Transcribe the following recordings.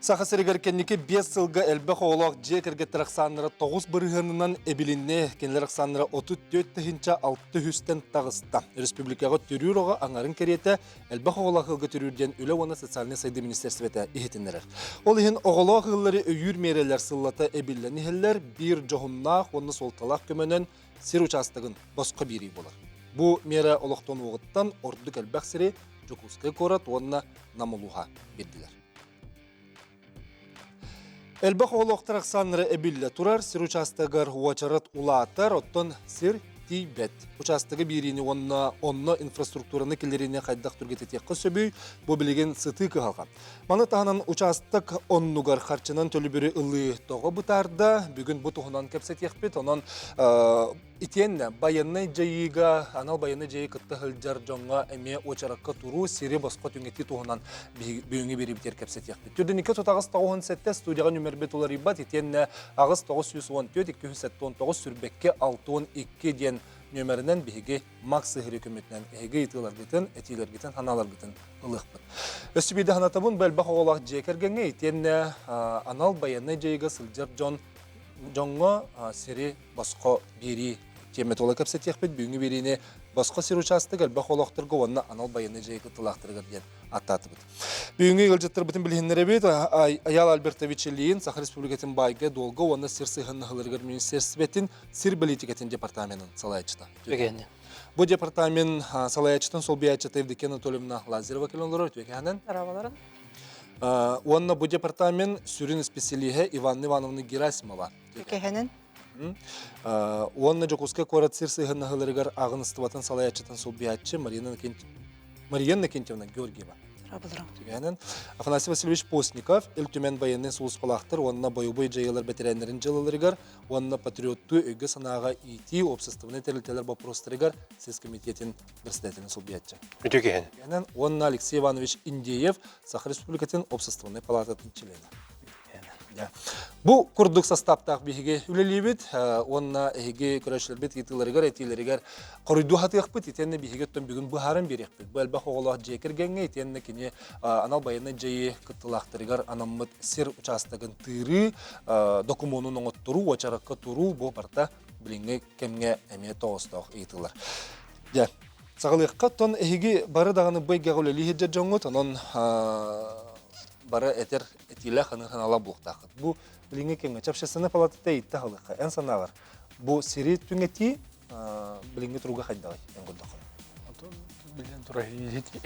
Сахасырыгар кенники 5 сылга элбе хоолок же киргеттер саннара 9 бырыгынынан эбилинне кенлер саннара 34 тыгынча 600-тен тагыста. Республикага төрүрөгө аңарын керете элбе хоолок хылга төрүрден үлө оны социальный сайды министерствете ихетиннер. Ол ихин оголок хыллары өйүр мерелер сыллата эбиллени хеллер бир жохуннах оны солталак көмөнөн сир участогын боско бири болар. Бу мера олоктон угуттан ордук элбексири Жокускай корат онна намулуха бердилер. Элбах олоқтар ақсаныры әбілі тұрар, сир участагар уачарат улаатар, оттон сир тейбет. Участагы биrini онна инфраструктураны келеріне қайдақ түргететеққа сөбүй, бұл білеген сыты кығалған. Маны тағынан участак оннугар қарчынан төлі бірі ұлы тоғы бұтарда, бүгін бұ тұғынан кәпсетеқпет, онын итенне баянны жайыга, анал баянны жайы кытты хылжар жоңға әме очараққа тұру, сири басқа түңетті тұғынан бүйіңі бері бітер кәпсетеқпет. Түрдінікі тұтағыз тағуын сәтті студияға нөмір бет олар ибат, итенне ағыз 914-279 сүрбекке 612 ден нөмірінен бігі максы хүрекөметінен әйгі етілер гітін, әтилер гітін, ханалар гітін ұлықпын. Өсті бейді ханатабын бәлбақ оғалақ жекергенге итенне анал баянны жайыга сылжар жоңға сири басқа бері темет ола кәпсетеқпет, бүйіңі беріне басқа сир участық әлбақ олақтырғы онына анал баянны жайығы тылақтырғыр ден аттаты бұд. Бүйіңі ғылжаттыр бұтын білгендері бейді, Аял Альбертович Ильин, Саха Республикатын байға долғы, оны сир сыйғынны ғылырғыр министерстветін сир политикетін департаментін салайчыта. Бұл департамент салайчытын сол бейачыта Евдокия Анатольевна Лазарова келіңдері өтвекенен. Онына бұл департамент сүрін специалиге Иван Ивановна Герасимова. Онына Жокускай корат сир сыйғынны ғылырғыр ағыныстыватын салайчытын сол бейачы Мария Кентьевна Георгиева. Афанасий Васильевич Постников, Эльтюмен военный союз палахтар, онна бойбой жайылар ветеранерин жылылырыгар, онна патриотту өйгі санаға ити, обществоны тәрілтелер вопростырыгар, сез комитетін председателін субъятча. Онна Алексей Иванович Индеев, Саха Республикатын обществоны палататын члена. Бұл күрдік составтақ бейге үлелейбет, онна әйге көрәшілербет етілерігер, әтилерігер қорыйду хатыяқ бет, етенне бейге өттен бүгін бұхарын берек бет. Бұл әлбақ оғылақ жекергенге, етенне кене анал байыны жайы күттілақтырығар анаммыт сир участығын тыры, документын оңыттыру, очараққа тұру, бұл барта біліңге кемге әме тоғыстақ етілер. Сағылыққа тон әйге бары дағаны байға үлелейді жоңғыт, онын бары әтер әтилі қаны-қанала бұлықтақыд. Бұл біліңе кенге чапшасыны палатыта етті қалыққа. Ән санағар. Бұл сері түңеті біліңе тұруға қайдағай. Ән күндақы. Білген тұра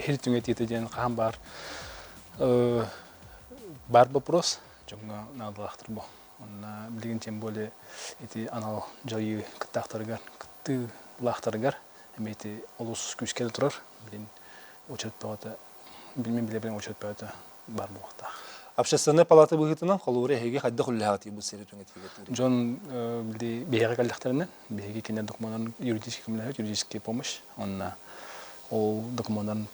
хел түңеті етеден қаған бар. Бар бұпрос. Жоңға надылақтыр бұл. Білген тем бөлі анал жайы күттақтырығар, күтті лақтырығар. Әмейті олыс күшкелі тұрар. Білген очет бағыты, білмен очет бағыты бар болықта. Общественный палата бұғытынан қолуыры әйге қайда құллағаты бұл сері түңетіге тұрды? Жон бейгі қалдықтарынан, бейгі кенер документарын юридический помощь, онна ол документарын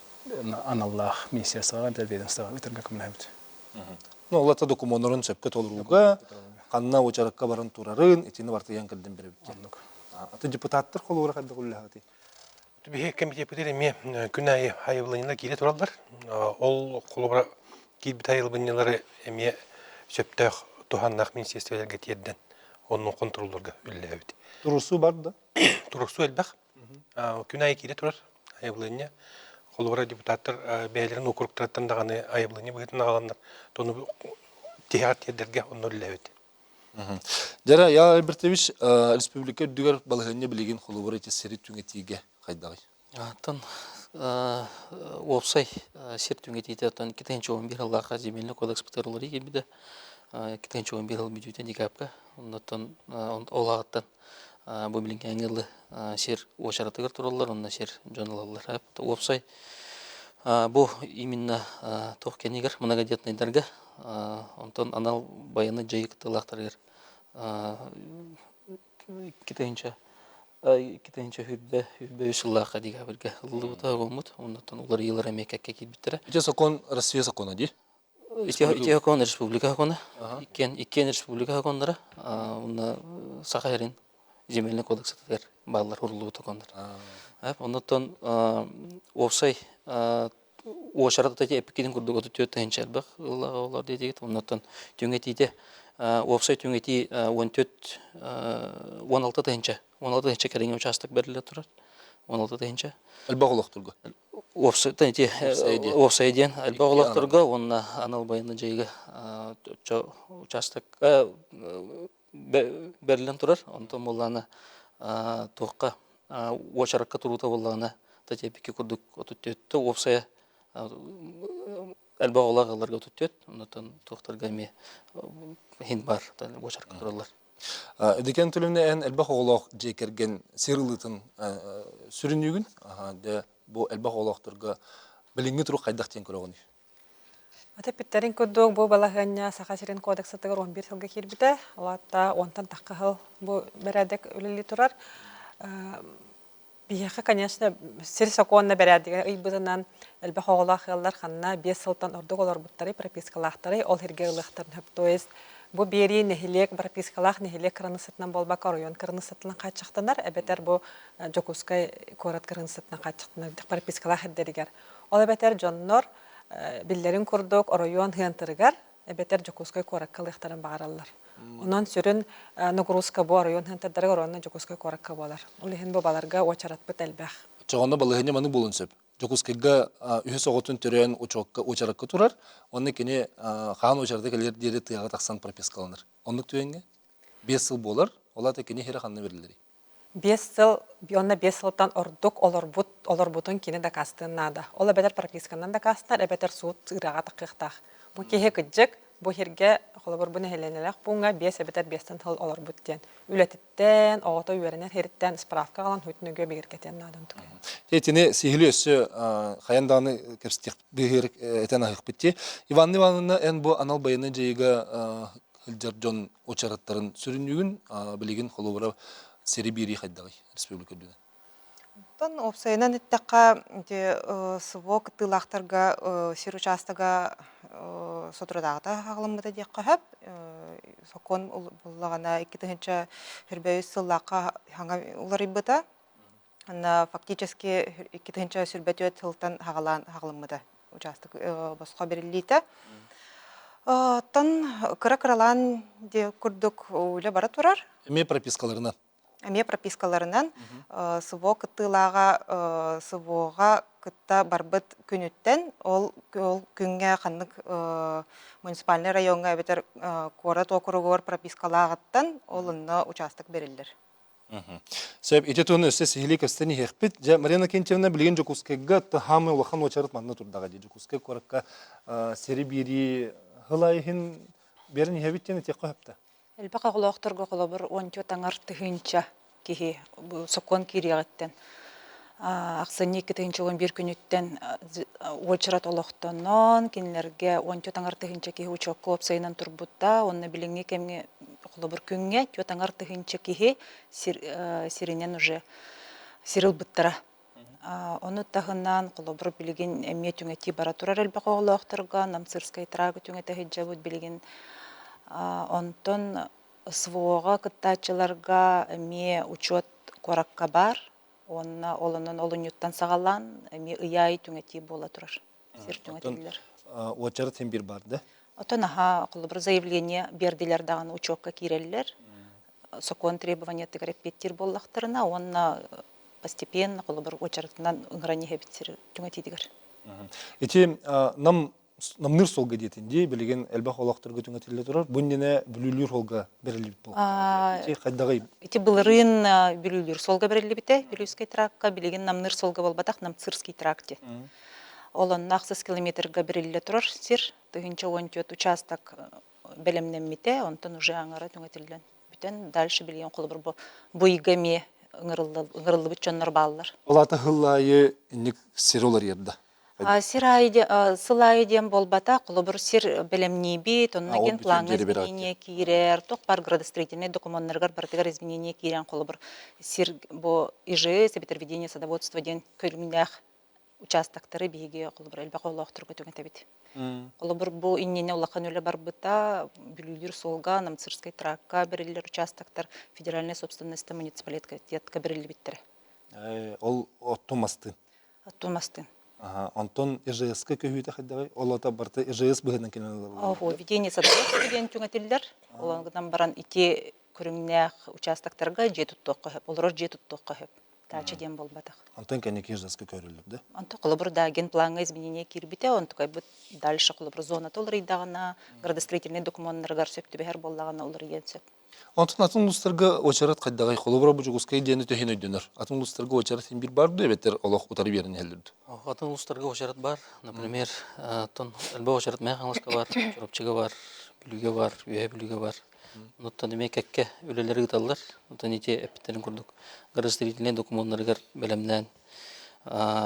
аналлах министерствоға, ведомствоға өтерге көміләбіді. Олата документарын сөпке толыруға, қанна очарыққа барын тұрарын, етені бартыян кілден бере біткен. Аты депутаттар қолуыры қайда құллағаты? Бейгі комитет бұдыр күн айы айыбылыңына келе тұралдар. Ол қолуыра Килбит айылбыннелары әме сөптәқ туханнақ министерствелерге тиедден, оның контролларға үлі әуді. Тұрусу бар да? Тұрусу әлбәқ. Күн айы келе тұрар айылбылыңне. Қолуыра депутаттар бәйлерін округтараттан дағаны айылбылыңне бұғытын ағаландар. Тоны тияр тиеддерге оның үлі әуді. Жара, Аял Альбертович республика үдігер балығынне білеген қолуыра сері түңетіге қайдағай? Опсай сертүңет ететін кетенші 11 аллаға земельный кодекс бұтырылары кебеді. Кетенші 11 ал бюджеттен декапқа. Ондан олағаттан бұл білінген әңгілі сер очаратығыр тұралар, онна сер жонылалар. Опсай бұл именно тоқ кенегер многодетныйдарға. Ондан анал баяны жайы кіталақтарығыр кетенші хүббе үшіллаққа деға бірге ұлы бұта ғолмыд, ондан олар елар әмекәкке келбіттірі. Ите закон, Россия законы, де? Ите закон, республика законы. Иккен республика закондары, онда сақа әрін земельный кодексатыр балалар ұрлы бұта кондар. Ондан опсай Ошарат тати эпикидин курдук оту төт тенчер бак олар дедигит оннотон түңетите офсайт түңети 14 16 тенче 16 тенче кереңе участок бериле турат 16 тенче Элбах олохтурга. офсайт тати офсайден алба олактырга онна анал байны жайга участок берилен турар онтон болланы тоққа ошаракка турута болланы тати эпики курдук оту төттө офсай әлбә олагыларга төттөт, оннан тоқтарга ме хин бар, бошарка туралар. Эдекен төлөмне эн әлбә олог жекерген сирылытын сүрүнүгүн, де бу әлбә ологтурга билинги туру кайдак тен көрөгөн. Ата питтерин көддөг бу балаганья Сахасирин кодексатыгар 11 жылга кирбите, алатта онтан таккахыл бу берәдек үлели турар. Бияха, конечно, сир соконна берәдеге ыйбытынан элбе хоголахыллар ханна 5 сылтан ордук олар буттары пропискалахтары ол херге ылыктарын хөп. То есть бу бери нехилек пропискалах нехилек кырынысытынан болбак район кырынысытынан качактанар, эбетер бу Жокускай корат кырынысытынан качактанар пропискалах эддеригер. Ол эбетер жоннор биллерин курдук район хыантырыгар эбетер Жокускай коракка ылыктарын багараллар. Онан сүрін нагрузка бу район хыантырдары районна Жокускай коракка болар. Ол ихин бу баларга очарат бит элбэх. Чоғанда балыгыне маны болун сөп. Жокускайга үһө соготун төрөн учокка очаракка турар. Онны кене хан очарды келер дере тыяга таксан пропискаланыр. Оннук төенге 5 жыл болар. Олар кене хере ханны берилери. 5 жыл, бионна 5 жылдан ордук олорбутун кини да кастыннада. Ол эбетер прописканан да кастынар, эбетер суут ырага такыктах. Бу кеhe кыджык, бу херге холобор буны хеленелек бунга 5 эбетер 5тен тыл олорбут ден. Үлетиттен, огото үйренер херттен справка калан хүтнүгө бегеркетен надан тук. Тетине сихили өссө хаянданы кепстик бигер этен ахык битти. Иван Ивановна эн бу анал байыны жейга Хилжаржон очараттарын сүрүнүгүн билигин холобора сери бири хайдагы республика дүнө. Тон опсайнан иттака де свок тылахтарга сир участага сотродагата хаглымда дек кахап сокон буллагана 2-нче хербөйс сыллакка ханга уларыбыта. Ана фактически 2-нче сүрбөтөт тылтан хагалан хаглымда участок боско берилите. Тон кыра-кыралан де курдук үле бара турар. Эме пропискаларынан. Эме пропискаларынан сыво кытылага сывога кытта барбыт күнүттен ол күнгө каннык муниципальный районга бетер корат округор пропискалагаттан олунна участок берилдер. Сөп этетон өсө сихили кестени хекпит. Жа Марина Кентьевна билген Жокускайга тахамы улахан очарат манна турдага же Жокускай коракка сери бири хылайхин берин хебиттен тек капта. Элбака голоохторго колобор 10 таңар тыгынча кихи сокон кириягеттен. Аксыны 2-11 күнүттен очрат олохтонон кинлерге 10 таңар тыгынча кихи учокко опсайынан турбутта, онны билинги кемге колобор күнгө 10 таңар тыгынча кихи сиринен уже сирил буттара. Оны тахынан колобор билигин эмме түңети бара турар элбака голоохторго намцырскай трагы түңете хиджабут билигин онтон свога кыттачыларга эме учет коракка бар, онна олонун олунюттан сагалан эме ыяй түңети бола турар. Сир түңетилер. Очарат hem bir бар, да? Отон колобор заявление бердилер даган учетка киреллер. Сокон требования тегрепеттир боллактарына, онна постепенно колобор очартынан ыңграни хебитсир түңетидигер. Эти намныр солга детинде билеген элбах олактырга түңетиле турар. Бундене бүлүлүр холга берилип болду. Эти кайдагы Эти былырын бүлүлүр солга берилип бите, Бүлүскай тракка билеген намныр солга болбатак намцырский тракте. Олон 600 километрга бериле турар сир, тыгынча 14 участок белемнеммите, онтон уже аңара түңетилген. Бүтен дальше билген колобор буйгами ыңырылды бүтчөннөр баллар. Олата хыллайы ник сиролар ерда. Сылайден болбата колобор сир белемниби, тоннаген план изменение кирер, токпар градостроительный документтарга бартыгар изменение кирен колобор сир бо ИЖС, себетерведение садоводства ден көлмүнах участоктары биге колобор элбак олоохтурга түгөнтебит. Колобор бу иннене улахан өлө барбыта бүлүлүр солга намцырской тракка берилер участоктар федеральная собственность муниципалитетка берилиптер. Ол оттомасты. Оттомасты. Антон ИЖС-ка көһүйте хайдагай, олота барта ИЖС быһынан келен Ого, ведение садоводства деген түңәтелләр. Олардан баран ити күрүмнәк участоктарга жетүт тоққа хеп, олар жетүт тоққа хеп. Тачы дем болбадык. Антон кенеки ИЖС-ка көрүлүп, да? Анты кылыбыр да генпланга изменение кирбите, он такой бит дальше кылыбыр зона толыр идагана, градостроительный документтарга сөптү бер боллагана олар егенсеп. Антон атын улустарга очарат хайдагай, холобра бужугускай дене төһен өйдөнөр. Атын улустарга очарат бир бар да бетер олох утары берин хелдүр. Атын улустарга очарат бар. Например, тон элбе очарат мәхаңлыска бар, чоропчыга бар, бүлүгө бар, үйе бүлүгө бар. Ноттан демек кекке өлелери гыталлар. Ноттан ите эптерин курдук. Градостроительный документтарга белемнән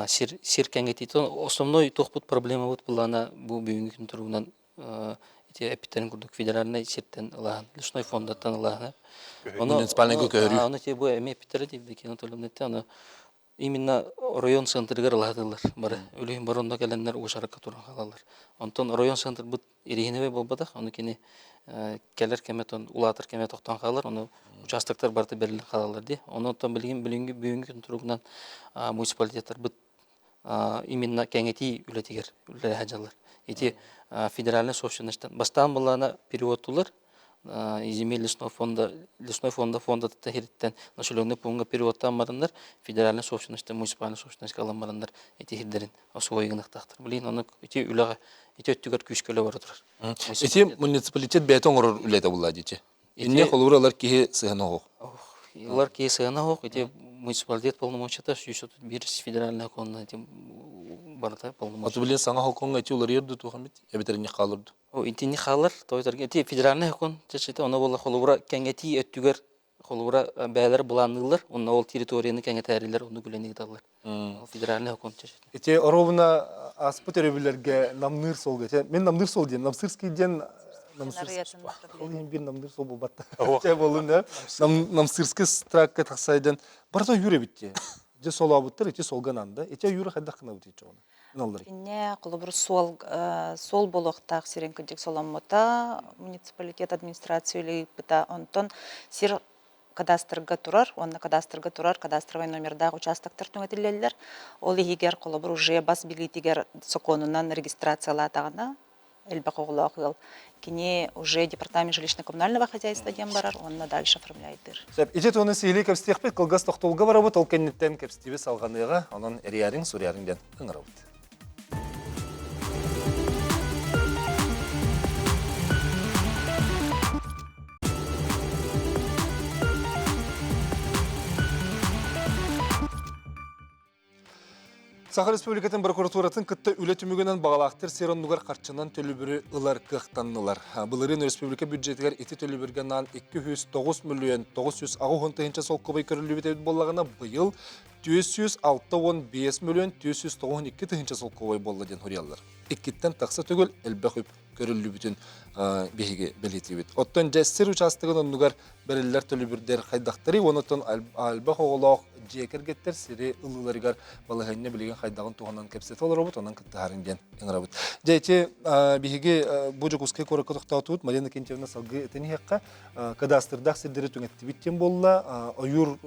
сир кеңети. Основной тохпут проблема вот булана бу бүгүнкү күн турунан ите эптерин курдук федеральный сиртен алган, лесной фондаттан алган. Муниципальный көкөрү. Аны те бу эме эптери деп кен толумнетте аны именно район центрга лагадылар. Бары өлөйүн баронда келенлер ушаракка турган калалар. Онтон район центр бут иригинебе болбадык. Аны кени келер кеметон улатыр кеме токтон калалар. Аны участоктор барты берилген калалар ди. Онтон билген бүгүнкү күн туругунан муниципалитеттер бут именно кеңети үлетигер үле хажалар. Эти федеральный собственностьтан бастан булана переводтулар. Земель лесной фонда тахириттен населенный пунктка переводтан барандар, федеральный собственностьтан муниципальный собственностька алан барандар эти хирдерин освойгынактактыр. Билин аны эти үлага эти өттүгөр күчкөлө бара турар. Эти муниципалитет бетон орор үлете булла дичи. Инне холуралар ки сыгына ок. Илар ки сыгына ок, эти муниципалитет полномочията сүйсөт бир федеральный законна эти барата полномочия. Аты билен саңа хоконга эти улар ерду тухам бит. Эбетерин калырды. О интини халар тойторге эти федеральный закон чечете аны болла холура кеңети өттүгөр холура бәйләр буланылар, онна ол территорияны кеңетәриләр, оны бүленеге талар. Федеральный закон чечете. Эти оровна аспыт эребилерге намныр солга. Мен намныр сол дем, намсырский ден бир намныр сол болбатта. Те болун да. Намсырский стракка таксайдан барда юре битте. Же солабыттыр, эти солгананда. Эти юре хаддакына битте чоны. Инне кылыбыр сол болохтак сиренкидик соламмота муниципалитет администрациялы быта онтон сир кадастрга турар, онна кадастрга турар, кадастровый номердагы участоктор түңөтүлөлөр. Ол егер кылыбыр уже бас билетигер законунан регистрациялатагына элбе коглакыл. Кини уже департамент жилищно-коммунального хозяйства дем барар, онна дальше оформляйдыр. Ите тоны сейли кепстехпет кылгас токтолга барабы толкеннеттен кепстебе салганыга, анан эриярың сурярың ден ыңырабыт. Сахар Республикатын прокуратуратын кытта үлетүмүгөнөн багалактыр сероннугар карчынан төлүбүрү ылар кыктаннылар. Былырын республика бюджетигер ити төлүбүргеннан 209 миллион 960 солкобай көрүлүбүт боллагана быйыл 265 миллион 292 солкобай болла ден хуриялар. Иккиттен такса төгөл элбе көрүлүбүтүн беге белетибит. Оттон жастер участогын оннугар берилер төлүбүрдер хайдактары, онотон алба хоголок жекергеттер сири ылыларыгар балыгынне билген хайдагын туганан кепсет олоробут, онан кыттарын ден ыңырабыт. Жайче беге бужукускай коракка токтотут, Марина Кентьевна салгы этенихекка кадастрдак сирдери түңеттибиттен болла, оюр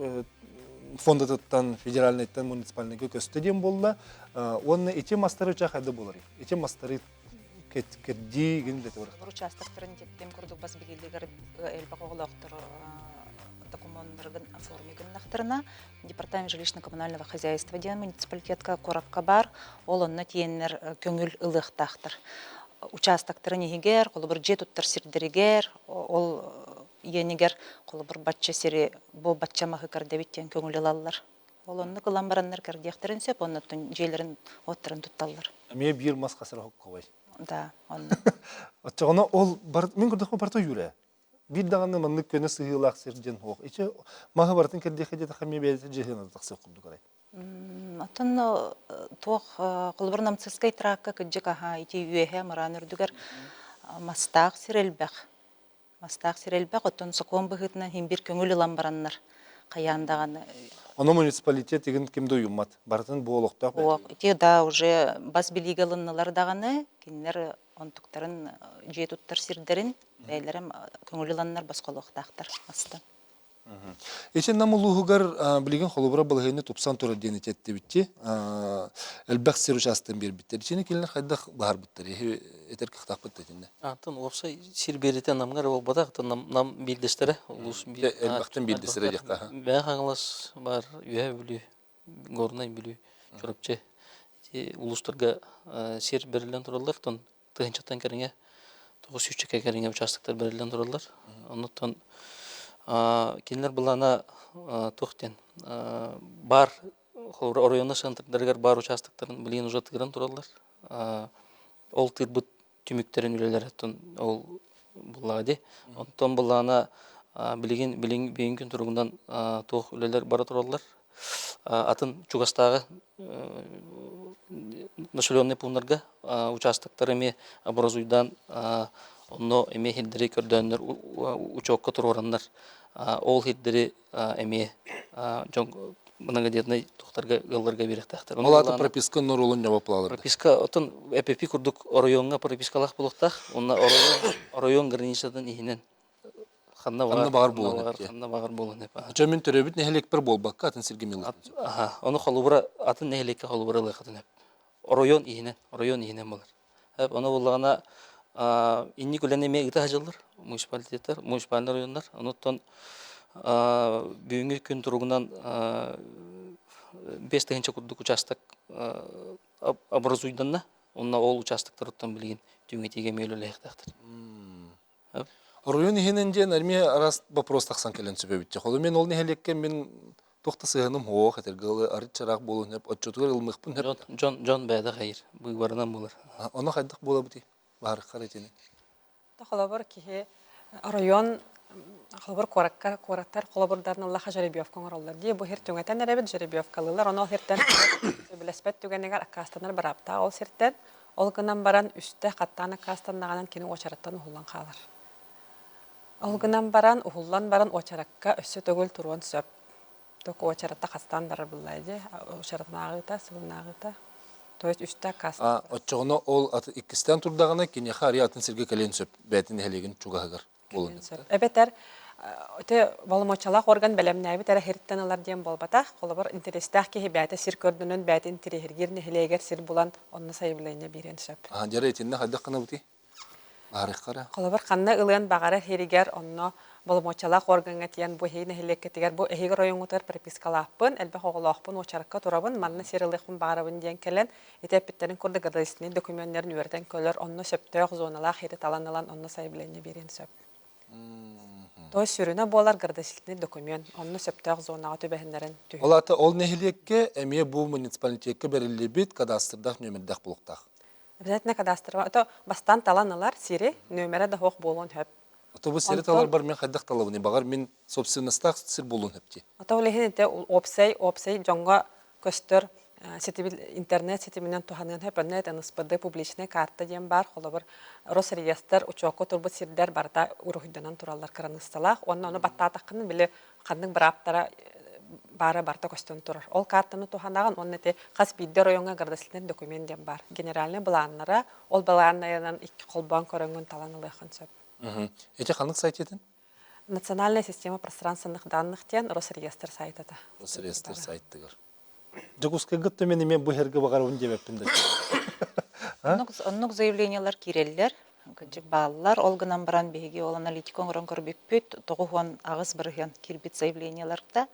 фондатыттан, федеральныйттан, муниципальныйга көстөден болла, онны эти мастары чахайды болар. Эти мастары кеткерди генде тор. Участоктарын тем курдук бас билилигер элбе коглоктор документтарын оформиген нахтарына департамент жилищно-коммунального хозяйства ден муниципалитетка коракка бар, ол онна тиеннер көңүл ылыктактыр. Участоктарын егер, колбыр жетуттар сирдеригер, ол енигер колбыр батча сири бу батча махыкар дебиттен көңүл алалар. Ол онны кылан бараннар кардияктерин сеп, оннотун жейлерин оттарын тутталлар. Ме бир маскасыр хоккобай. Да, он. Отчогона ол мен көрдөкмө барта юре. Бир даганы мындык көне сыгылак сирден хок. Иче мага бартын кердехеде тахами бейте жехена таксы курду карай. Атын тох кылбыр намцыскай тракка кыджыка ха ити юэхе маранырдыгар мастак сирелбек. Мастак сирелбек оттон сокон быгытынан химбир көңүл ламбараннар каяндаганы. Аны муниципалитет деген кимде уймат. Бартын боолоктак. Ити да уже бас билигалынналар даганы кинер онтуктарын жетуттар сирдерин бәйләрем көңүл ланнар баскалыктактар асты. Эчен намылугар билген холобра балыгыны тупсан туры дени тетти битти. Элбек сир участын бер биттер. Ичени келер хайдах бар биттер. Этер кыктак биттетинде. Атын опсай сир беретен намгар ол бадак нам билдестере улус Элбектен билдесире жакка. Бә хаңлас бар үе билүү горнай билүү чурапчы. Улустарга сир берилен туралар тон тыгынчаттан кереңе 900 кереңе участоктор берилен туралар. Онуттан кинлер булана тохтен бар районна центрдергер бар участоктарын билген уже тыгыран туралар. Ол тырбыт түмүктерин үлелерден ол булады. Онтон булана билген күн тургундан тох үлелер бара туралар. Атын Чугастагы населенный пунктарга участоктор эме образуйдан онно эме хилдери көрдөннөр учокко турурандар. Ол хилдери эме жон мынага детный тохтарга ылларга беректактар. Олаты прописка норулун жабаплалар. Прописка отын ЭПП курдук районга пропискалах булуктах, онна район границадан ихинен ханна багар болон деп. Жамин төрөбүт нехелек бир болбакка атын сиргемел. Оны холубра атын нехелекке холубра лыхатын деп. Район ихинен болар. Оны буллагана инни күләне мегите хаҗылар, муниципалитеттер, муниципаль районнар. Онуттан бүгүнкү күн туругунан 5 тыгынча курдук участок образуйданна, онна ол участоктардан билген түңетеге мейлі лайықтақтыр. Район ихинен жен армия арас вопрос таксан келен сөбөбүтчө. Холу мен ол нехелекке мен тохтасыгыным хоо хатергылы арыт чарак болун деп отчотугар ылмыкпын деп. Жон бәді хайыр, бұйбарынан болар. Оны хайдык бола бути. Бар карайтыны. Холобор кихе район холобор кораттар холобордарын Аллаха жеребиевкон ороллар. Ди бу хер түңетен эребит жеребиевкалылар. Оны хертен билеспет түгенегер акастанар барапта. Ол сертен ол гынан баран үстө каттаны акастаннаган кини очараттан ухуллан калар. Ол гынан баран ухуллан баран очаракка өссө төгөл туруан сөп. Ток очаратта кастандар буллайды. Очаратнагыта, сылнагыта. То есть үстө каста. Отчоно ол иккистен турдагына кини хари атын сирге келен сөп. Бетин хелеген чугагар болун. Эбетер өте болмочалак орган белемнәби тәре херттен алар дем болбата. Холобор интерестах ки бәте сир көрдүнөн бәтин тирегерне хелегер сир булан онны сайблайны бирен сөп. Жара этинне хадак кына бути. Барыккара. Холобор канна ылын багара херигер онно болмочалак органга тиян бу хейне хелеккетигер бу эхигер районгутар пропискалаппын, элбе хоголоқпын очаракка турабын, манна сирылыхпын багарабын диен келен, этепиттерин курды гадайсыны документтерин үертен көлөр онно сөптөк зоналах хере таланылан онно сайбленне берен сөп. Той сүрүнө болар гадайсыны документ онно сөптөк зонага төбөһүннөрүн түһү. Олата ол нехилекке эме бу муниципалитетке берилибит кадастрдах нөмердах булуктах. Обязательно кадастрова. Это бастан таланылар сири нөмере да хок болон хөп. Автобус сереталар бар мен хайдак талабыны багар мен собственностьтах сир болун хепти. Ата улехинте опсай жонго көстөр сетибил интернет сетиминен туханын хөпөнне тыныспыды публичный карта дем бар холобор Росреестр учокко турбут сирдер барда урухуйданан тураллар кранысталах. Оны баттатакын биле кандын бираптара бара барта көстөн турар. Ол картаны туханаган оннете кас биддер районга гардасылын документ дем бар. Генеральный планнара ол планнардан 2 колбан көрөнгөн таланылыхын сөп. Эти ханық сайт етін? Национальная система пространственных данных тен Росреестр сайтыда. Росреестр сайттыгыр. Жогуска гытты мен емен бұл herге бағарауын демеппін. Оннук заявлениялар киреллер, кыжык баллар, олгынан баран беги ол аналитикон орон көрбүппүт, тогуан агыс бирген кирбит заявленияларда.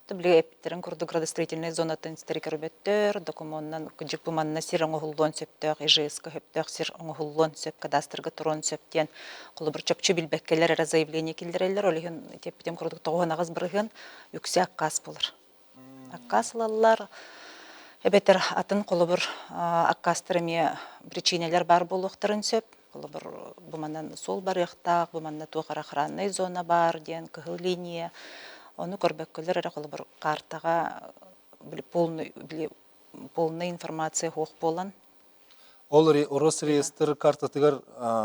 Тубле эптерин курду градостроительная зона тенстерикербеттер, документнан кыжык буманна сир оңохуллон сөптөк, ИЖСК хөптөк сир оңохуллон сөп, кадастрга турон сөптен, колу бир чөпчү билбеккелер эра заявление килдирелер, олеген теппитен курдук тогуан агыс бирген үксе аккас болар. Аккас лаллар, эбетер атын колу бир аккастыр эме причинелер бар болуктарын сөп, колу бир буманнан сол бар яктак, буманна тугар охранный зона бар, ден кыгыл линия. Оны көрбөккөлөр эре колу бир картага полный информация хок болан. Ол Росреестр картатыгар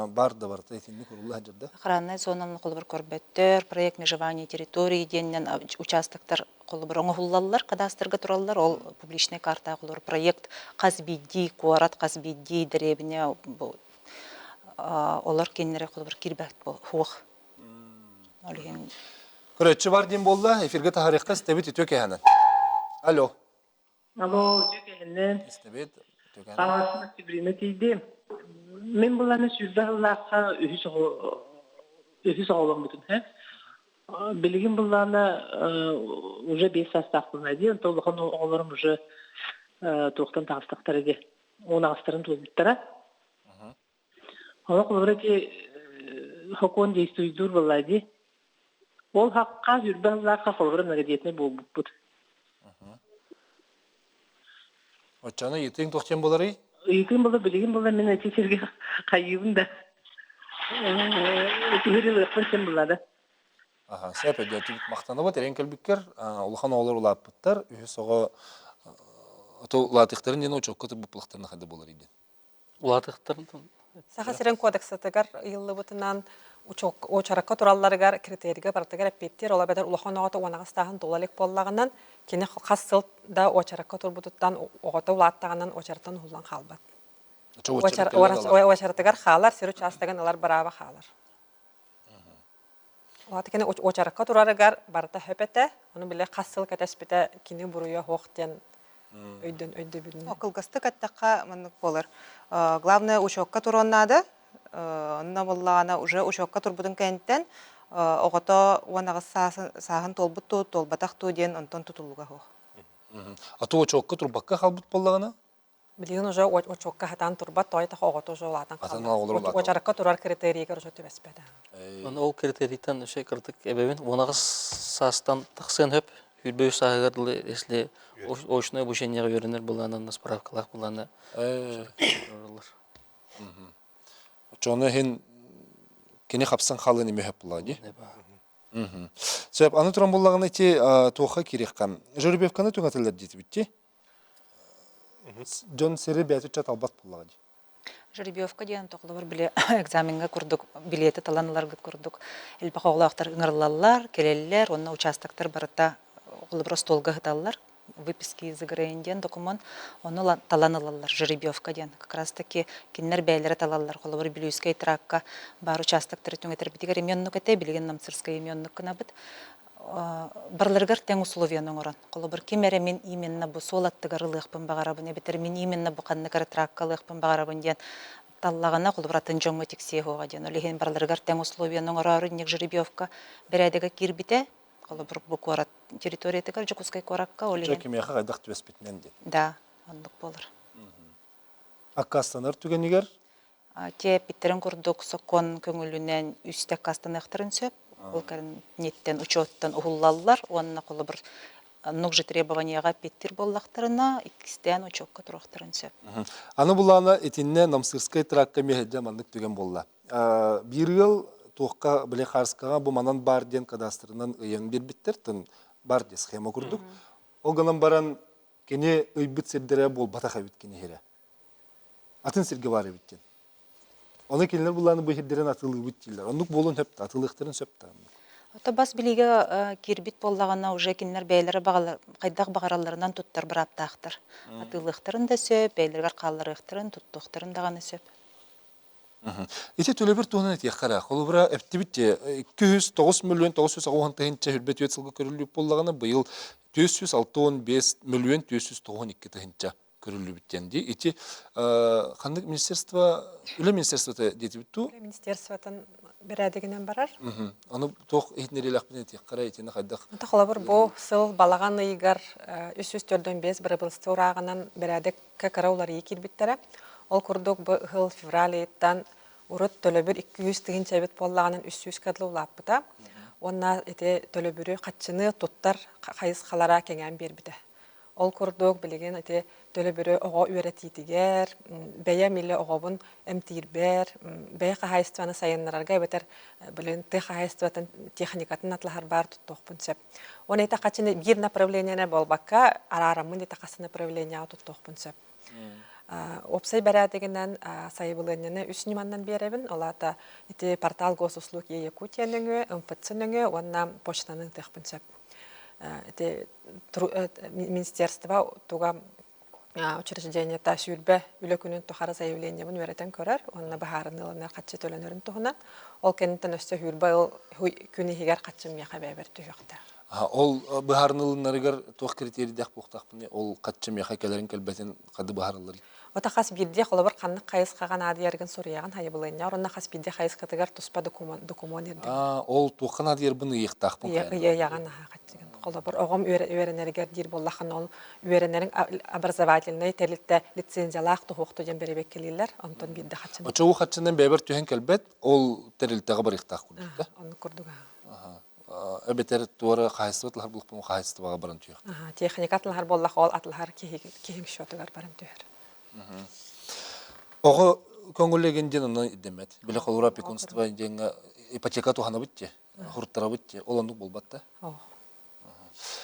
бар да бар тайтинни курулла жерде. Охранный зонаны колу бир көрбөттөр, проект межевания территории денен участоктор колу бир оңохуллалар, кадастрга тураллар, ол публичный карта колу проект Казбиди, Куарат Казбиди деребине олар кеннере колу бир кирбет хок. Олген Көрөтчү бар дем болла, эфирге тахарыққа стебет үтөк әхәнен. Алло. Алло, жүкенен, Стебет үтөк әхәнен. қағасын октябрина кейді. Мен бұланы сүрбәғылаққа үхіс оғылым бүтін, хә? Білген бұланы уже 5 састақпын әдейін, толықын оғыларым уже тоқтан тағыстақтарыге. Оны астырын төлбіттіра. Оны құлғыры ке хокон дейстуйдур бұлады. Ол хаққа сүрбәғылаққа құлғыры нәгедетіне бұл бұд. Отчаны етең тоқтен болары? Үйкен болды, білген болды, мен әтесерге қайыбын да. Түгірі ұқпын сен болады. Сәп өйді түбіт мақтаны бат, әрен кәлбіккер, ұлған оғылар ұлап бұттар, үйі соға ұлатықтарын дені очоққа тұр бұплықтарына қайды болар еді. Улатықтарын Саха сирен кодексатыгар йыллы бутынан очаракка туралларыгар критерийга бартыгар эппеттер ола бедар улахан огота уанагастагын долалек боллагынан кене хас сылт да очаракка турбутуттан огота улаттаганан очартан хуллан халбат. Очартыгар халар сиру частаган алар бараба халар. Олаты кене очаракка турарыгар барта хөпете, оны биле хас сыл катеспите кини буруя хоқтен өйді біліне. Окылгасты каттаққа мұнық болыр. Главное, учокка туроннады. Онна боллағана уже учокка турбудын кәнттен оғыта уанағыз сағын толбатақ ден онтон тұтылуға хоқ. Ату очоққа турбаққа қалбыт боллағана? Билигин уже очокка хатан турбат тойта оғыта уже олатан қалбат. Очаракка турар критерийгер уже төбеспеді. ол критерийтан өше кырдык эбебин онагыз састан тахсын хөп Үрбөй сағырдылы, если очное обучение вернер была на справкалах была на. Çoğunu hen kene kapsan halını mehep buladı. Sebep anı turan bullağına ti toğa kirek kan. Jörübevkanı tüngateler diyeti bitti. John seri beyatı çat albat buladı. Жеребьевка деген тоқлар биле экзаменге курдук, билеты таланаларга курдук. Элбахоглактар ыңырлаллар, келеллер, онна участоктар барыта олыбыр столга хыталлар. Выписки из игры документ, оны таланалалар, жеребьевка деген. Как раз таки киннер бәйлері талаллар, олыбыр билюйскай тракка бар участоктар түңетер битигер именнук эте, билеген намцырскай именнук кына бит. Барларгар тең условияны оран. Колобыр кемере мен именно бу солаттыгар ылыгпын багарабын, бетер мен именно бу канныкар траккалыгпын багарабын ден таллагана колобыр атынжоңго тиксе хога ден. Олеген барларгар тең условияны орарын нек жеребьевка бередеге кирбите, колобыр бу корат территориятыгар жокускай коракка олеген. Жокемияга кайдак түбеспитнен ден. Да, ондук болор. Аккастанар түгенигер? Те питтерен курдук сокон көңүлүнөн үстө кастаныктырын сөп. Ол кәрін неттен, учеттен ұғыллалар, онына қолы бір нұқжы требованияға петтір боллақтарына, икістен учетқа тұрақтарын сөп. Аны бұланы етінне намсырскай тракка мехеде мандық түген болла. Bir yıl тоққа біле қарысқаға бұл манан бар ден кадастрынан ұйын бір біттер, бар де схема күрдік. Ол ғанан баран кене ұйбіт сердері бол батақа біткені хері. Атын серге бары біткен. Оны келінер бұланы бұл хердерін атылығы бүттейлер. Онық болын хөпті, атылықтарын сөпті. Ота бас біліге кирбит боллағана уже келінер бәйлері қайдақ бағараларынан тұттар бір аптақтыр. Атылықтарын да сөп, бәйлерге қалларықтарын, тұттықтарын дағаны сөп. Ете төлебір туғынан әтек қара. Қолы бұра әпті бітте 209 миллион 990 хүрбет өтсілгі көріліп боллағана бұйыл 265 миллион 292 тығынша көрілі біттенді. Ете қандық министерство, үлі министерство деті бітту? Министерствотан бірәдігінен барар. Аны тоқ етінерел ақпен әтек қара етені қайдақ? Тақыла бір бұл сыл балаған ұйығар 345 бір бұлысты ұрағынан бірәдік кәкіраулар екел біттері. Ол күрдік бұл февраль еттен ұрыт төлөбір 200 тігін чәбет болағынан 300 кәділі ұлап бұта. Онна әте төлөбірі қатшыны тұттар қайыз қалара кәңән бер біті. Ол күрдік білеген әте төлөбірі оға үйрететігер, бәйе милі оғабын әмтейірбер, бәйе қағайыстываны сайынларарға бәтір білін қағайыстыватын техникатын атлағар бар тұттоқпын сөп. Оны әте қатшыны бір направленияны болбаққа арарамын әте қасы направления тұттоқпын сөп. Опсай бәрәдігінен сайыбылынені үш неманнан беребін. Олата әте портал госуслуг Якутияныңы, МФЦ-ныңы, онна почтаның тұқпын сөп. Министерство туга учреждение та сүрбе үлө күнүн тухара заявление бун веретен көрөр. Онна бахарын ылына катчы төлөнөрүн тухунан. Ол кенттен өстө хүрбе ол күнү хигер катчым яха бебер түйөктө. Ол бахарнылынарыгар туох критерий дах бухтахпыны ол катчым яха келерин келбетин кады бахарлар. Ота хас бирде холобор канны кайыс каган адыяргын сурыяган хайбылыня. Орна хас бирде кайыс катыгар туспа документ ирди. Ол тухан адыяр быны ыйыктах бу. Яган катчыгын. Холобор огом үйренергер дир боллахан ол үйренерин образовательный телитте лицензиялах тухукту жем беребек келилер. Онтон бирде хатчын. Очогу хатчынан бебер түйен келбет ол терилтеге бар ыйыктах курдук да. Оны курдуга. Эбетер туара кайсытлар булуппун кайсытыбага баран түйөк. Техникатлар боллах ол атлар кихин шотугар баран түйөр. Ого көңүллеген жен аны демет. Биле холура пекунство женга ипотека тухана битте. Хурттара битте. Олондук болбатта.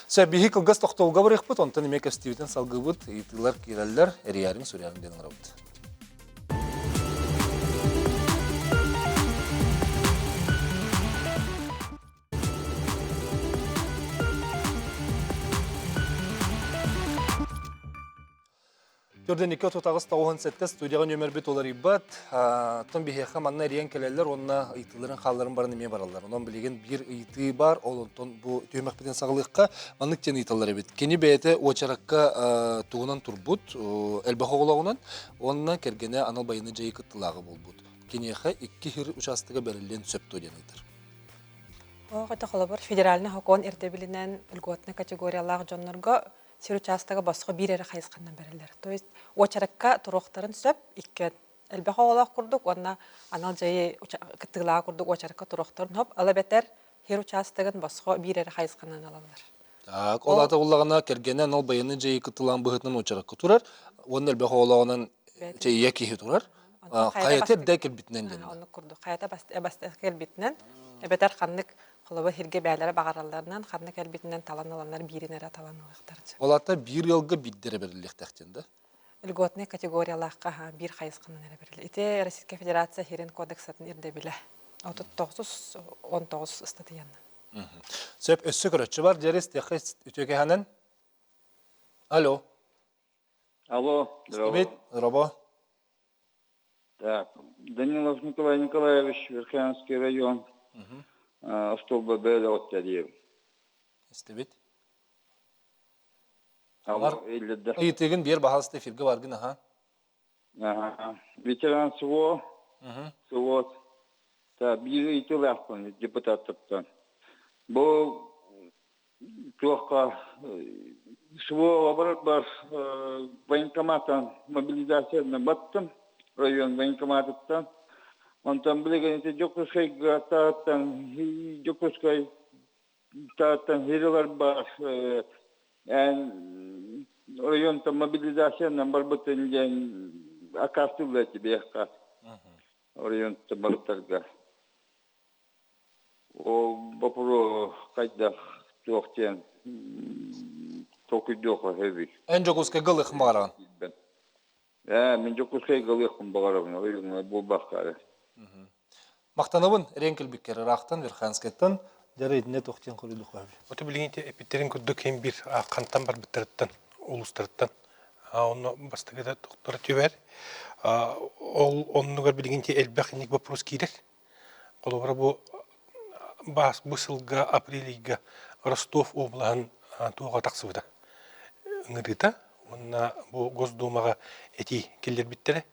Себихи кылгас токтолга барык онтан эмек стивитен салгыбыт итылар киреллер эриярын сурярын денен рабыт. Көрден 2-9 студияға нөмір бет олар ибат. Тон бихеха манна рейен келелер, онна ыйтыларын қалларын барын еме баралар. Онан білеген бір ыйты бар, ол онтон бұл түймек бітен сағылыққа маннык тен ыйтылар ебет. Кені бәйті очараққа туғынан турбут, әлбақы олағынан, онна кергене анал байыны жайы кыттылағы болбут. Кенеха 2 хир участыға бәрілен сөпті өден ыйтыр. Оғыта қолабыр федеральны хокон эртебилинен үлготны категориялағы жонларға сер участыға басқа бір әрі қайысқаннан бәрілер. То есть, очараққа тұруқтарын сөп, ikket әлбәқ оғалақ күрдік, онна анал жайы кіттігілаға күрдік очараққа тұруқтарын хоп, ала бәтер хер участығын басқа бір әрі қайысқаннан алалар. Так, олата олағына кергене анал байыны жайы кыттылан бұғытынан очараққа тұрар, оның әлбәқ оғалағынан жайы екихи тұрар, қайатер дә келбітінен дені. Оны күрдік, қайата басты келбітінен, бәтер қаннық Қолабы хирге бәлері бағараларынан, қарны кәлбетінен талан аланлар бирінері талан алықтарыды. Олата бір елгі биддері берілік тәқтенді? Үлготны категориялаққа бір қайысқынан әрі берілі. Ите Российская Федерация херен кодексатын ерде білі. 39-19 статыянын. Сөп өссі көрітші бар, дәрес тәқі үтеке ханын? Алло. Алло, здорово. Здорово. Так, Данилов Николай Николаевич, Верхоянский район. Автобус бәлі оттадиев. Істебет. Алло, елді. Үйітеген бер бағалысты эфирге баргын, аха. Ветеран СВО. СВО. Bir итіл ақпын, депутаттықтан. Бұл тоққа СВО бар военкоматтан мобилизацияны баттым. Район военкоматтан. Онтан білеген Жокускай тааттан, Жокускай тааттан херелер бар. Районта мобилизациядан бар бұтын ден акастылы тебе аққа. Районта барыттарға. О, бапыру қайдақ тоқтен тоқыдоқы хеви. Ән Жокускай ғылық мағараған? Мен Жокускай ғылықым бағарабын, ойын бұл баққары. Мақтанабын ренкел беккері рақтан, Верханскеттан, дәрі едіне тоқтен көреді қойып. Оты білгенде эпиттерин күрдік hem bir қантан бар біттіріттен, улыстырыттан. Оны бастығыда тоқтары төбер. Ол онығар білгенде әлбәқінік вопрос кейдер. Қолыбыра бұл сылға, апрелийға Ростов облағын туға тақсывыда. Үңіріта, онына бұл Госдумаға әти келдер біттері.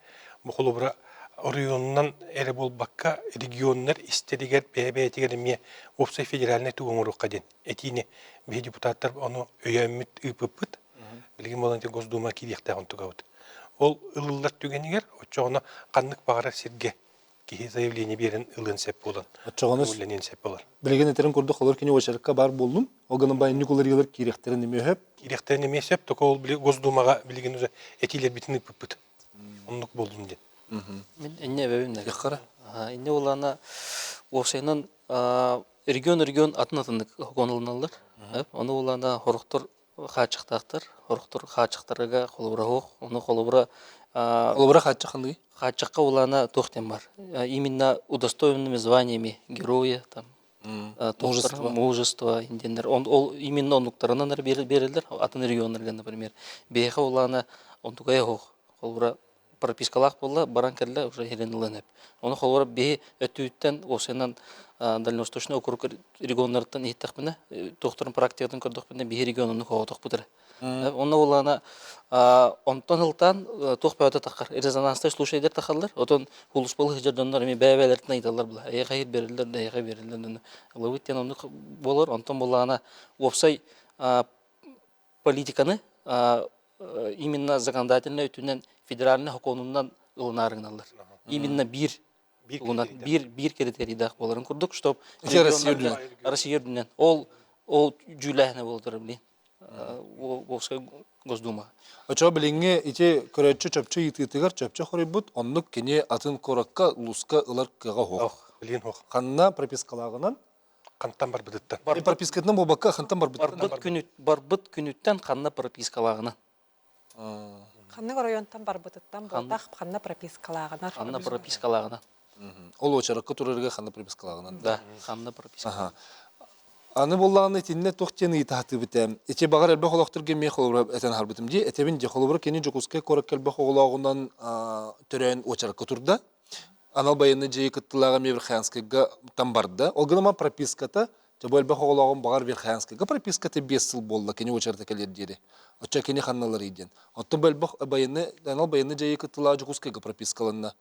Бұл қолыбыра районнан әрі болбаққа регионнар істедігер бәйбәйтігер ме опсай федеральный туғын ұрыққа ден. Әтіне бей депутаттар оны өйәммет үпіппіт, білген боланте Госдума кейдектағын тұғауды. Ол ылылар түгенігер, отчоғына қаннық бағара серге кейі заявление берін ылын сәп болан. Отчоғыныз білген етерін көрді қолыр кені очарыққа бар болдым. Оғының байын нүкілер елер керектерін неме өп? Керектерін неме сөп, тоқа ол Госдумаға білген өзі әтилер бітін үпіппіт. Онлық болдым ден. Мен әне бәуімдер. Яққара? Әне олана оқшайынан регион атын-атындық қонылыналар. Оны олана хорықтыр қачықтақтыр. Хорықтыр қачықтарға қолыбыра оқ. Оны қолыбыра қачыққандығы? Қачыққа олана тоқтен бар. Именно удостоенными званиями героя, Мужество индендер. Ол именно онуктарынан берилдер. Атын регионнарга, например. Бейха уланы онтугая хох. Холбура пропискалах болла, баран келле уже херенланып. Оны холбура бей өтүттен осенан дальневосточный округ регионнардан иттахмына, тохторун практикадан көрдөхпүнө бей регионун хоотох бутыр. Оны уланы онтон ылтан тохпаата такар. Резонансты слушайдер тахаллар. Отон хулуспалы хижердоннар эми бәбәләртен айталар була. Хайыр берилдер, хайыр берилдер. Лавыттен оны болор, онтон булана опсай политиканы именно законодательный өтүнен федеральный законунан ылынарыгналар. Именно бир критерийдах боларын курдук, чтоб Россия дүнен ол жүләһне болдыр билин. Волжская Госдума. Очо билинге ите көрөччү чөпчү итигер чөпчү хорибут, оннук кене атын коракка луска ылар кыга хох. Билин хох. Ханна пропискалагынан Кантан бар быдыттан. пропискатынан болбакка хантан бар Барбыт күнүттен ханна пропискалагынан. Ханны районтан барбытыттан болдах ханна пропискалаганар. Ханна пропискалагынан. Ол очаракка турарга ханна пропискалагынан. Да, ханна пропискалагынан. Аны боллаганы тинне тохтени итахты битем. Иче багар элбе холоктурге ме холобра этен харбытым ди. Этебин де холобра кени жокуске корак келбе холагынан төрөн очаракка турда. Анал байыны жей кыттылага Верхянскага тамбарда. Олгынама прописката жабы элбе холагын багар Верхянскага прописката 5 жыл болду кени очаракта келер дири. Оча кени ханналар иден. Отто элбе байыны анал байыны жей кыттылага жокускага пропискаланна.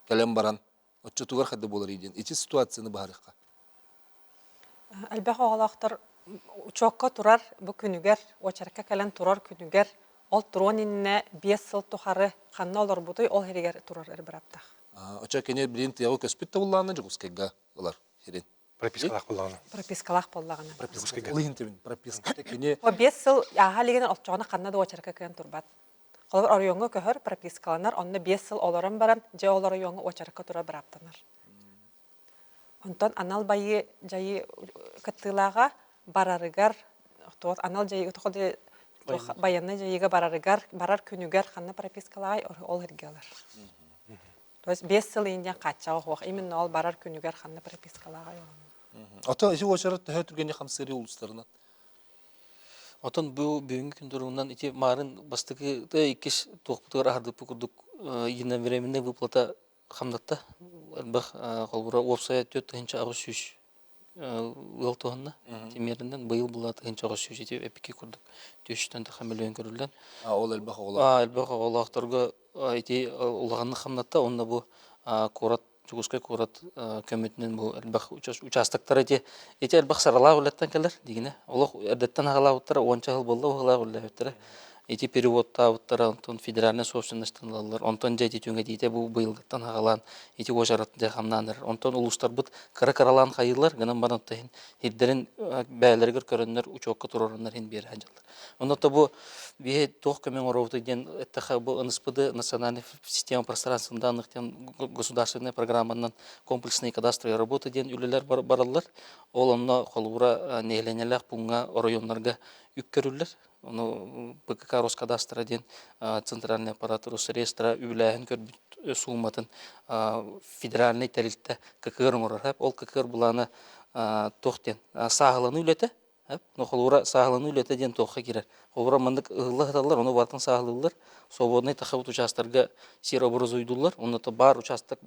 Келем баран. Оча тугар хадды болар иден. Ичи ситуацияны багарыкка. Әлбәқ оғалақтар учоққа тұрар бұл күнігер, очарқа кәлін тұрар күнігер, ол тұруанинне 5 сыл тұхары қанна олар бұдай, ол херегер тұрар әрбіраптақ. Оча кене білін тияғы көспітті болағына жүгіскеге олар херен. Пропискалақ болағына. Пропискалақ болағына. Олығын тебін, прописката кене... О 5 сыл аға леген олчағына қанна да очарқа кәлін тұрбат. Олар орионғы көхір пропискаланар, онны 5 сыл оларын баран, же олар орионғы очарқа тұрар біраптанар. Онтон анал байы жайы кыттылага барарыгар, анал жайы утоқоды байыны жайыга барар күнүгер ханна пропискалай ол хергелер. То есть 5 сыл инден кача оқ, именно ол барар күнүгер ханна пропискалай. Ата иши очарат төхө түргені хамсери улустарынан? Отон бұл бүгінгі күндерунан ити марын бастығы да икиш тоқпытығыр ағырды пүкірдік ена временный выплата хамдатта. Бах холбура опсая төт тынча агыс сүш ыл тоғанна темерінден быйыл була тынча агыс сүш ете эпики курдук 300 миллион көрүлгөн. Ол элбах оголак. Элбах оголактарга эти улаганны хамнатта онда бу корат жугускай корат көмөтүнөн бу элбах участоктор эти элбах саралаа улаттан келер дегене. Олох эрдеттен агалааттар 10 жыл болду оголааттар. Эти переводта антон федеральный собственностьтан алалар. Онтон жайти түнгө дейте бу быйылгыттан агалан, эти ожарат жахамнаныр. Онтон улустар бут кара-каралан хайылар, гынан барантайын хиддерин бәйлергер көрөннөр учокка турараннар хин бер ханжалар. Онда бу бие тох көмөң оровты ден эттеха бу НСПД национальная система пространственных данных тен государственная программанан комплексный кадастровый работы ден үлелер баралар. Ол онна холбура нейленелер пунга районнарга үккөрүлөр. Оны ПКК Роскадастра ден центральный аппарат Росреестра үләһен көрбүт сумматын федеральный тәрилтте ККР морар. Ол ККР буланы тохтен сагыланы үлете. Но холура сагыланы үлете ден тохка кирер. Холура мындык ыллыгыталар, оны бартын сагылылар. Свободный тахабут участтарга сер образуйдулар. Оны да бар участок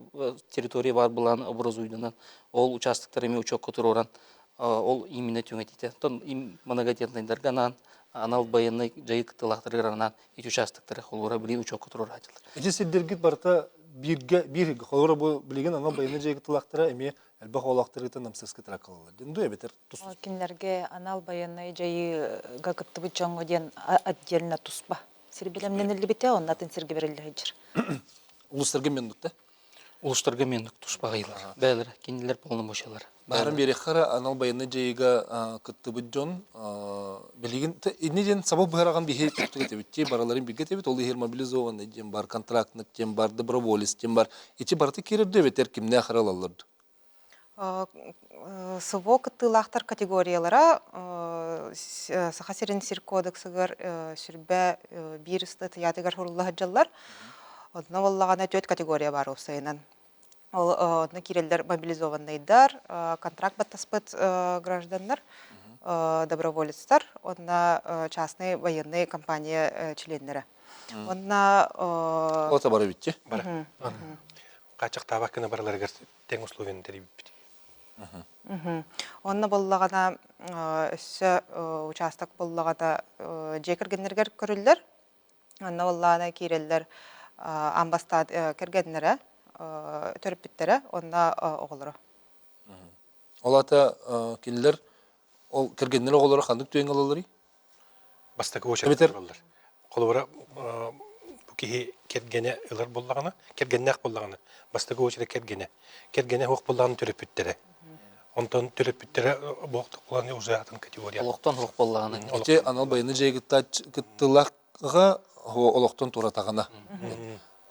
территория бар буланы образуйдунан. Ол участоктор эми учокко туруран. Ол именно түңетите. Тон моногатентайдарганан анал байыны жайык тылактырганан эти участоктор холура билин учокко туруран айтылар. Эти сиддергит барта бир холура бу билген анал байыны жайык тылактыра эми элбах олактырыты намсыскы тракалалар. Дендуя бетер тус. Кинлерге анал байыны жайыга кыттыбы жоңго ден отдельно туспа. Сирбилемнен элбите оннатын сирге берилди хыжыр. Улустарга мендукта? Улустарга мендук туспагайлар. Бәлер, кинилер полномочиялар. Барын берехара анал байыны жайыга кыттыбы жон билген инеден сабап бараган бихе тугетебитти бараларын бигетебит ол ихер мобилизованный дем бар контрактный дем бар доброволец дем бар. Ичи барты кирде бетер кимне харалалар. Сыво кыттылақтар категориялара Сахасерин сир кодексыгар сүрбә бир статьятыгар хурулла хаджаллар. Одна валлагана 4 категория бар усайынан. Ол на киреллер мобилизованныйдар, контракт баттаспыт граждандар, доброволецтар, онна частный военный компания членлері. Онна Олата бары битти. Бара. Качак табакына барларга тең условияны терибит. онна боллагана өссө участок боллагана жекергеннергер көрүллер. Онна боллагана киреллер амбастад кергеннере төрүппүттере онна оголоро. Олата киллер ол кергеннер оголора кандык түйен алалары? Бастакы очерктер болдыр. Колбара бу кихи кергене ылар боллагана, кергеннек боллагана. Бастакы очерек кергене. Кергене хок боллаган төрөпүттере. Онтон төрөпүттере боктук буланы уже атын категория. Олоқтон хоқ боллағаны. Ите анал байыны жегіттілақға олоқтон туратағана.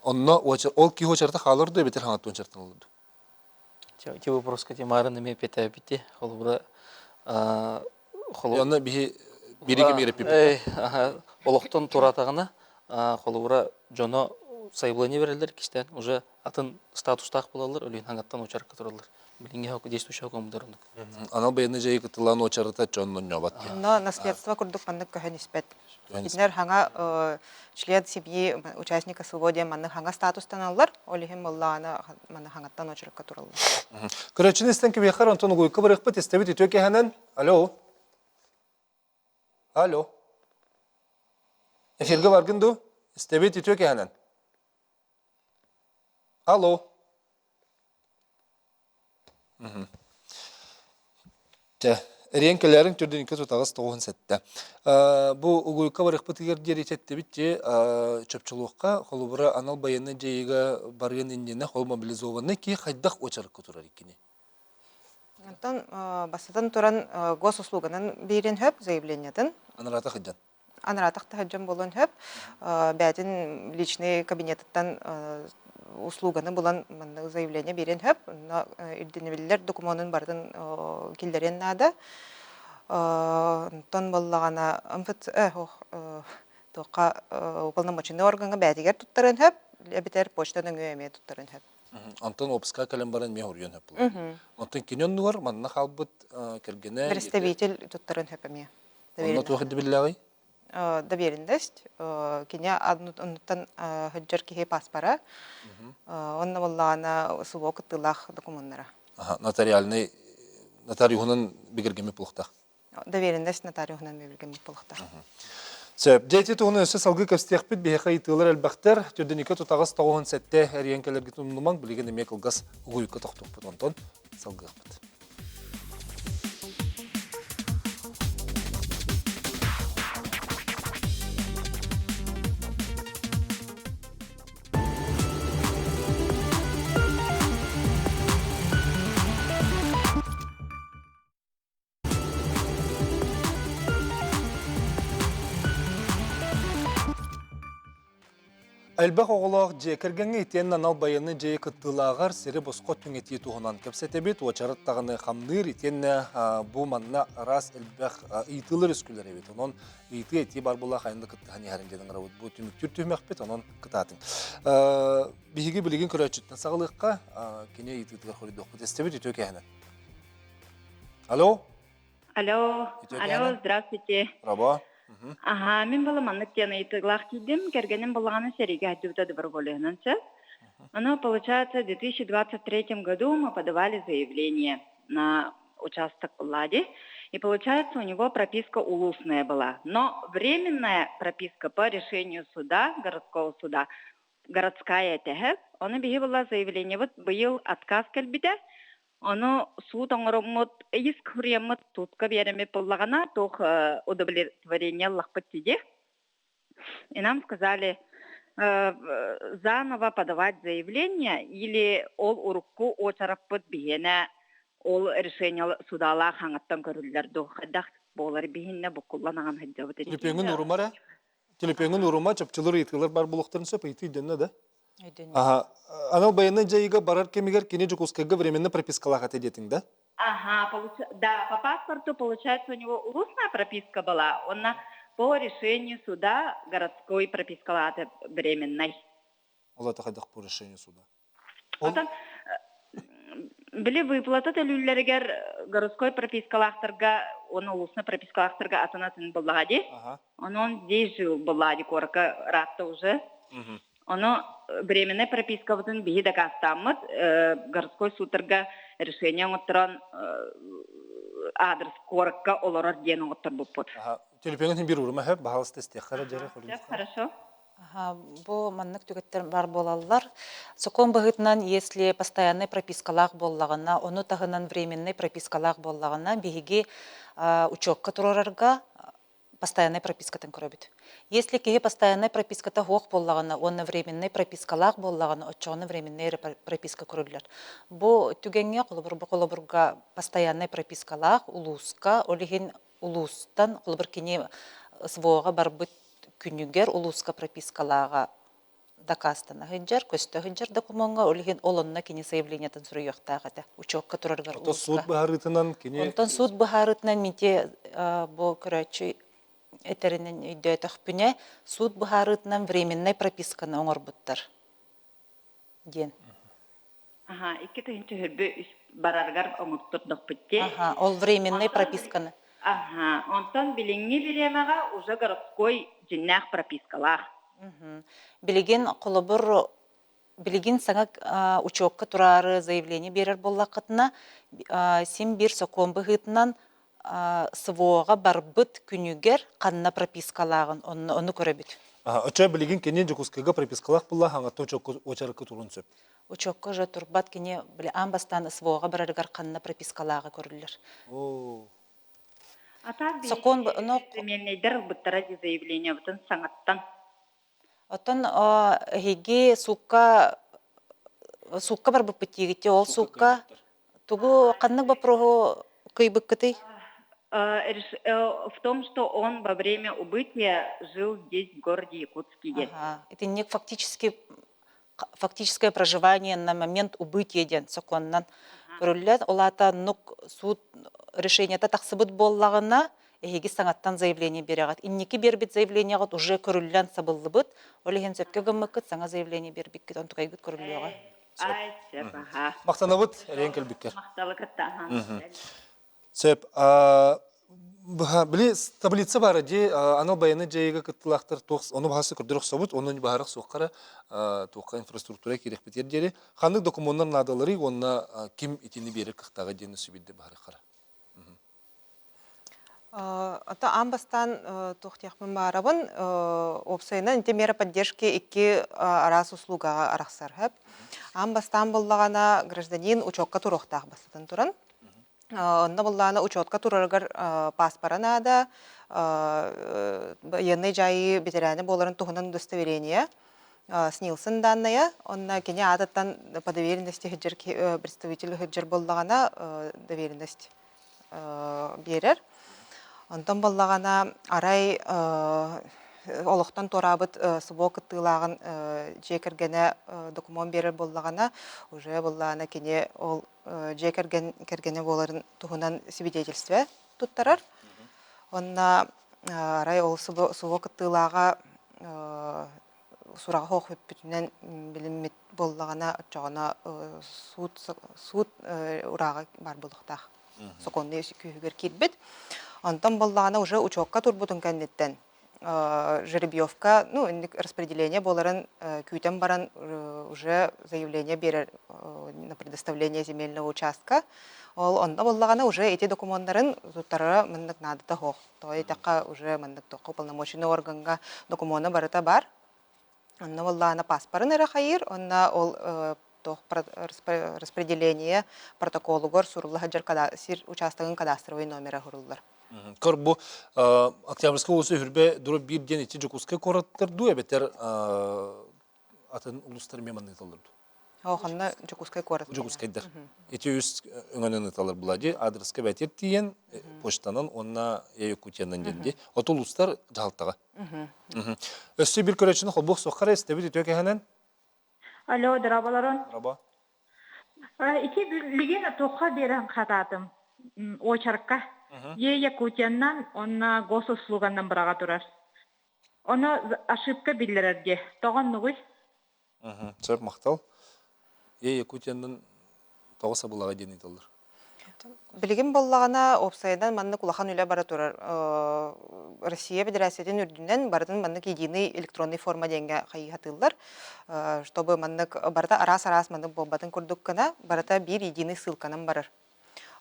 Онна ол ки очарта халырды бетер хаңаттон чартын олырды. Те вопрос, кстати, марын эме петэ бите, холбура Онна бириге мейреп бипет. олоқтон туратағына холбура жоно сайблыне берелер кистен уже атын статустақ болалар, өлейін хаңаттан очарыққа туралар. Билинге хок действующий хокомдорунук. Анал байыны жегіттіланы очарта чоннон нёбат. Но наследство курдук маннык көһөн испет. Биднер хаңа член семьи участника свободы манны хаңа статустан аллар, олихим болланы манны хаңаттан очарыкка тураллар. Көрөчүн истен кебехар Антон Гуйко барыкпыт истебит итөке ханан. Алло. Алло. Эфирге баргынду? Истебит итөке ханан. Алло. Ренкелерин түрдүнүкө тутагыз 97. Бу угуйка барыкпыт эгер жетти битти чөпчүлүкка холубура анал байыны жейге барган индене хол мобилизованный ки хайдах очарыкка турар экени. Антон басатан туран госуслуганын берен хөп заявлениятын. Анарата хыджан. Анаратакта хаджан болон хөп бәтин личный кабинеттан услуганы булан манны заявление берен хөп. Ирденебиллер документын бардын килдерен нада. Антон боллагана амфит тока уполномоченный органга бәтигер туттарын хөп, битер почтадан өйме туттарын хөп. Антон опска калем баран ме урген хөп булар. Антон кинен нуар манна халбыт кергене. Представитель туттарын хөпеме. Онна туахыды биллагы? Доверенность, киня аннутан хаджар кихе паспора, онна боллагана сувок тылах документтара. Нотариальный нотариухунан бигергеме пулукта. Доверенность нотариухунан бигергеме пулукта. Сөп, дейті туғыны өсі салғы көстеқпіт бейхай итылар әлбәқтер, түрдінікі тұтағыз тауғын сәтте әриенкелерге тұныман білеген емек ұлғас ұғыйқы тоқтықпыт онтон салғы қпыт. Әлбәқ оғылақ жекергенге итен анал байыны жей кыттылағар сері босқо түңеті туғынан көпсетебет, очарыттағыны қамдыр итенне бұ манна рас әлбәқ итылыр үскілер әбет. Онын иты әти бар бұла қайынды кытты хани әрімдердің ғарауыд. Бұ түміктүр түмек бет, онын кытатын. Бейгі білеген көрәтшіттен сағылыққа кене итытығар қорыды оқпыт. Estебет итөк әхінен. Алло? Алло, здравствуйте. Раба? Ага, мен баламаннык тена итыглах кидим, кергенем баланы серига отдюта добровольнанца. Оно, получается, в 2023 году мы подавали заявление на участок Лади, и, получается, у него прописка улусная была. Но временная прописка по решению суда, городского суда, городская ТГ, он объявила заявление, вот был отказ кальбиде, Оно суд оңырымыт, иск хуриямыт тутка береме поллагана, тох удовлетворение лахпаттиде. И нам сказали заново подавать заявление или ол урукку очараппыт бигене ол решение судала хаңаттан көрүллерду. Хаддах болар бигене букулланаган хаджабыт. Телепеңін урумара? Телепеңін урума чапчылыр еткілер бар болуқтарын сөп айты иденне да? Анал байыны жайыға барар кемегер кене жүкускага временно пропискалаға тедетің, да? Ага, да, по паспорту, получается, у него улусная прописка была, он по решению суда городской пропискала временной. Олата хайдах по решению суда. Били выплата төлүлләргә городской пропискалахтарга, оны улусна пропискалахтарга атанатын буллагы. Он 10 жыл буллагы корка ратта уже. Оно временная прописка бутын бихи да кастаммыт, городской сударга решение оттыран адрес корка олорор ден оттыр буппут. Телефонын бир урма хәп баһалыс тестехара жара Хорошо. Бу маннык түгеттер бар болалар. Сокон быгытнан, если постоянный пропискалах боллагына, оны тагынан временный пропискалах боллагына, биһиги учетка турарга постоянная пропискатын көрөбүт. Если кеге постоянная прописката хок боллагына, оны временный пропискалах боллагына, очоны временный прописка көрөлөр. Бу түгенге колобурга постоянный пропискалах улуска, олихин улустан колобур кини свога барбыт күнүгер улуска пропискалага дакастана хыджар, көстө хыджар документга олихин олонна кини заявлениятын сурuyuqtagы учетка тураргар улуска. Суд баһарытынан кини. Онтон суд баһарытынан мите бу көрөчү этеринен үйдө төхпүнө суд баһарытынан временный прописканы оңорбуттар. Ден. Икки тыгынчы хөрбө бараргар оңоттурдук битти. Ол временный прописканы. Онтон билинги биремага уже городской жиннах пропискалар. Билеген колобур билеген саңа учетка турары заявление берер боллакытына сен бир сокон быгытынан свога барбыт күнүгер канна пропискалагын оны көрөбүт. Оча билеген кенен жокускага пропискалак булла хаңатта очарыкка турун сөп. Учетка же турбат кене биле амбастан свога бараргар канна пропискалага көрүлөр. Сокон временныйдер буттара заявление бутын саңаттан. Отон хиги сукка бар буппетигите ол сукка тугу каннык бапрогу кыйбыккыты. В том, что он во время убытия жил здесь, в городе Якутске. Это не фактическое проживание на момент убытия ден соконнан. Көрүлләр олата нук суд решение тақсыбыт боллагына эги саңаттан заявление берегат. Инники бербит заявлениега уже көрүллән сабыллыбыт. Олеген сөпкө гыммыкыт саңа заявление бербиккит онтугайгыт көрүллөга. Мактанабыт ренкел биккер. Макталыкытта. Сөп били таблица бар ди анал баяны жайга кыттылактыр токс оны баасы көрдөрөк собут онун баарак соккара токка инфраструктура керек битер дери кандык документтар надалары онна ким итини берек кыктага дени сүбидде бааракара. Ата амбастан тохтяхмын барабын опсайна инте мера поддержки икки арас услугага араксар хэп. Амбастан боллагана гражданин учетка турохтах бастан туран. Онна боллана учетка тураргар паспоранада военный жайы ветераны боларын тухунан удостоверение снился данные. Онна кене ататтан по доверенности хиджер представитель хиджер боллагана доверенность берер. Онтон боллагана арай олохтан торабыт субок тылагын жекергене документ берер боллагана уже боллагана кене ол жекергене боларын тухунан свидетельство туттарар. Онна арай ол субок тылага сурага хох бүтүнен билимит боллагана чогона суд урага бар болуктак. Соконны күйгөр кирбит. Антон боллагана уже учетка турбутун кандеттен. Жеребьевка, распределение боларын күйтен баран уже заявление берер на предоставление земельного участка. Онда боллагана уже эти документтарын туттара мындык надо тахох. То этака уже мындык тохо полномочный органга документы барыта бар. Онда боллагана паспорын эрахайыр, онда ол распределение протоколу гор сурулла сир участогын кадастровый номера хуруллар. Корбу Октябрьская улусы хүрбе дуру бир ден ичи жокускай кораттырду эбетер атын улустар меманы талырду. Оханна жокускай корат. Жокускайдар. Эти үс өңөнөн талар булади адреске бетер тиен почтанан онна Якутиянан денди. От улустар жалтага. Өссү бир көрөчүнү холбук соккара эстебит өтөкө ханан. Алло, драбаларон. Раба. Ики билген тоққа берен қататым. Очарка. Якутияннан, онна госуслуганнан бұрага турар. Оны ошибка билдирерди. Тоған нугуй? Сөп мақтал. Якутияндан тоғыса бұлаға ден етілдір. Билигин боллагана опсайдан манны кулахан үле бара турар. Россия Федерациятын үрдүнен бардын манны единый электронный форма денге хайхатылар. Чтобы манны барда арас манны болбатын курдук кана барата бир единый ссылканан барар.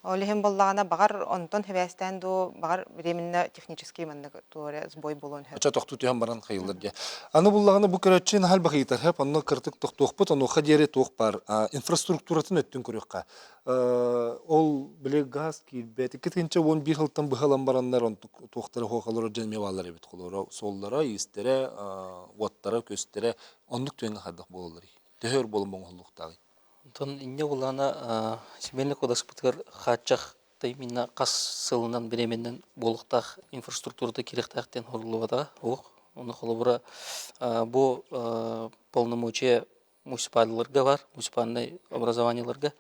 Олехин боллагана багар онтон хевестен до багар временно технический манны туре сбой болон. Ача тоқту түйен баран қайылыр де. Аны бұллағаны бұл көрәтшен хал бақитар, хәп, аны кіртік тоқтуқпыт, аны қадері тоқ бар. Инфраструктуратын өттін көріққа. Ол біле газ кейбет, кеткенше 11 жылдан бұғалан барандар, тоқтары хоқалары жәнмевалар ебет қолары, соллара, естері, оттары, көстері, ондық түйенгі қадық болылыр. Төхер болын бұң құлдықтағы. Тон инне улана Семейный кодекс бутгар хачах именно қас сылынан беременнен болықтақ инфраструктурада керектақтен хорлуада оқ. Оны холобура бу полномочия муниципалиларга бар, муниципальный образованияларга,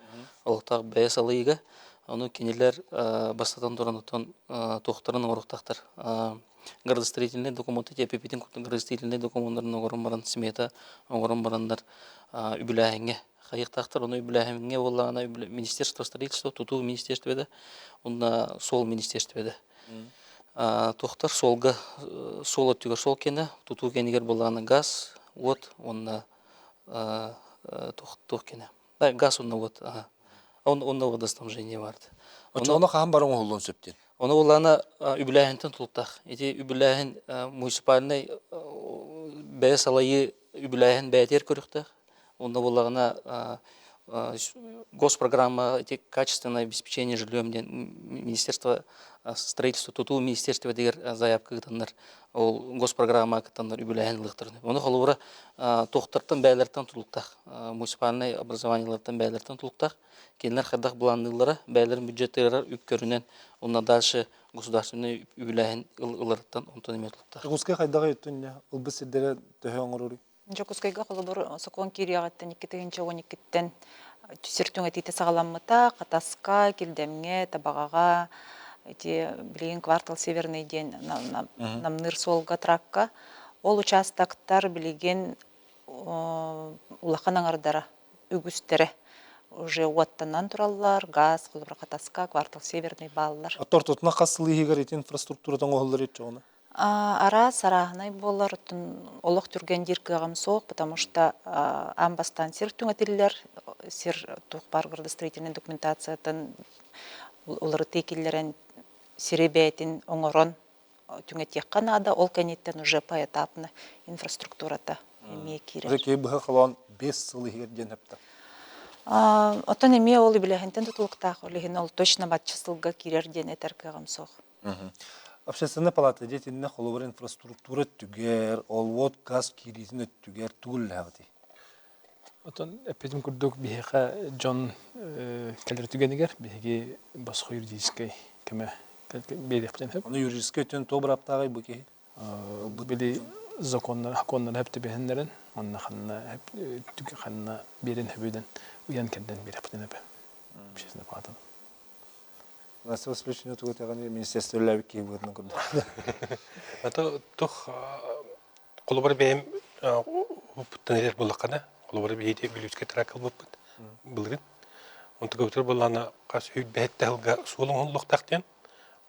олықтақ бәйес алыйга. Оны кенелер бастатан туранытон тоқтарын орықтақтар. Градостроительные документы, тепепитин градостроительные документтарын оғырын баран смета, оғырын барандар үбіләңе. Хайықтақтар оны үбіләңе олағына Министерство строительства, туту министерстведе, онда сол министерстведе. Тоқтар солға, сол өттігер сол кені, туту кенігер болағына газ, от, онда тоқ кені. Газ онда от, онда водоснабжение барды. Оны қаған барың олуын сөптен? Оны олағына үбіләңінтен тұлықтақ. Еті үбіләңін муниципальный бәйес алайы үбіләңін бәйтер көріқтақ. Онда болағына госпрограмма качественное обеспечение жильем Министерство строительства, туту министерство дегер заявка кытандар, ол госпрограмма кытандар үбіләйін лықтырды. Оны қолуыра тоқтырттан бәйлерден тұлықтақ, муниципальный образованиялардан бәйлерден тұлықтақ, кенлер қадақ бұландылары бәйлерін бюджеттері үп көрінен, онда дальше государственный үбіләйін ұлырттан онтан еме тұлықтақ. Ғұсқай қайдағы өттін, ұл біз сілдері төхе оңырыры? Жокускайга холобур сокон кирияғаттан 2-12-тен түсіртің әтейті сағаламыта, қатасқа, келдемге, табағаға, білеген квартал северный ден намныр солға тракка. Ол участактар білеген улақан аңардара, үгістері. Уже уаттанан тұралар, газ, холобур қатасқа, квартал северный балылар. Аттор тұтына қасылы егер еті инфраструктурадан оғылыр етші оны? Ара сарахнай болар олық түрген диркығам соқ, потому что амбастан сер түңетілер, сер тұқпар градостроительный документациятын олары текелерін серебәйтін оңырын түңет еққан ада, ол кәнеттен уже поэтапны инфраструктурата емей керер. Уже кей бұға қалуан 5 сылы ерден әпті? Отын емей олы біләхінтен тұтылықтақ, олығын ол точно батчы сылға керерден әтәркіғам соқ. Общественная палата детинне холовар инфраструктура түгер, олвот газ киризин түгер түгіл ләғді. Отон эпидем курдук бихеха Джон келер түгенигер, бихеге басқы юридической кеме бейдек птен хеп. Оны юридической өтен тобыр аптағай бұке? Били законнар, хаконнар хепті бехендерін, онна ханна түге ханна берен хебеден уян кенден бейдек птен хеп. Общественная палата. У нас воспрещено тугат яғаны министерство ләбі кейіп ғырны күрді. Ата тұқ қолыбыр бәйім бұттан ерер болаққана, қолыбыр бәйде білуіске тракал бұппыт бұлғын. Онты көптір болағына қас үйт бәйітті ғылға суылың ұлықтақтен,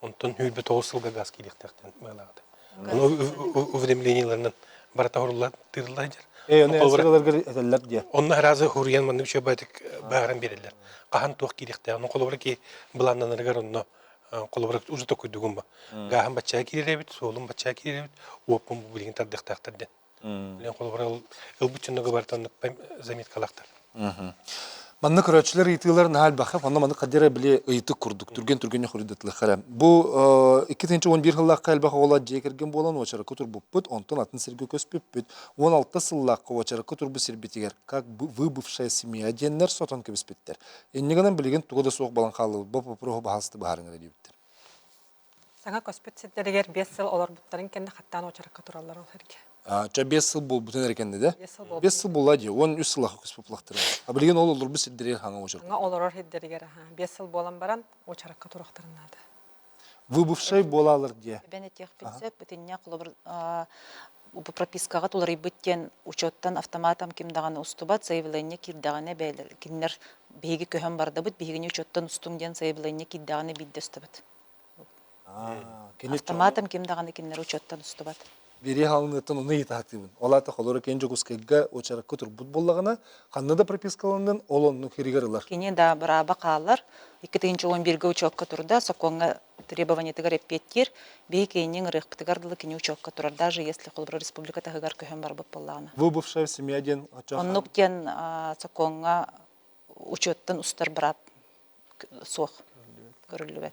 онтын үйт бәйті оғысылға газ кейліктақтен бағалағады. Оны уведомленияларынан барата ғырылар тырылар жер. Оны әсіраларға әтәлілер де. Онны әразы хұриян маңды үші бәйтік бағаран берілер. Qahan tuq kirikte onu kolobra ki bulananlar onu kolobra uzu da koyduğum ba. Gahan bachcha kirevit, solum bachcha kirevit, opum bu bilgin tardaqtaqtırdı. Bilen kolobra ılbıçında gobartanlık zamit qalaqtar. Manны көрәтшілер итыларын хәл бақып, аны маны қадера біле ыйты күрдік, түрген-түргенне хүрдетлі қәрәм. Бұл 2-11 жыллаққа әл бақы олады жекерген болан очары күтір бұппыт, онтын атын сірге көспеппіт. 16 сыллаққа очары күтір бұ сербетегер, как вы бывшая семья деннер сотан көбеспеттер. Еннегінен білеген туғыда соқ балан қалы, бұл пұрығы бағасты бағарыңыр әдебіттер. Саңа көспет сеттерігер 5 сыл олар бұттарын кенді қаттан очары күтіралар ол әрге. 5 сыл бұл бүтін әрекенде де? 5 сыл бұл ладе, 13 сыллаққа көспеплақтыры. Білген ол олар бұл сеттерігер хаңа очары? Аңа олар хеддерігер 5 сыл болан баран очараққа тұрақтырынады. Вы бывшай болалар де? Бән әтек білсек, бүтінне құлыбыр пропискаға толары бүттен учеттан автоматам кемдағаны ұстыбат, заявление кирдағаны бәйлер. Кенлер биһиги көһөн бардабыт, биһигини учеттан устум диэн заявление киддаганы биддестебит. Автоматом кимдаганы киннер учеттан устубат. Бери халынытын уны итаатыбын. Олата холора кенжо кускайга очаракка турбут боллагана, ханнада пропискаландан олонну хиригерылар. Кини да браба каалар, 2011 учетка турда, соконга требования тыгар эппеттир, бей кейнин рыхптыгардылы кини учетка турар, даже если холбра республика тагыгар көһөн бар боллагана. Вы бывшая семья ден очаха? Оннук ден соконга учеттан устар брап суох көрүлүбет.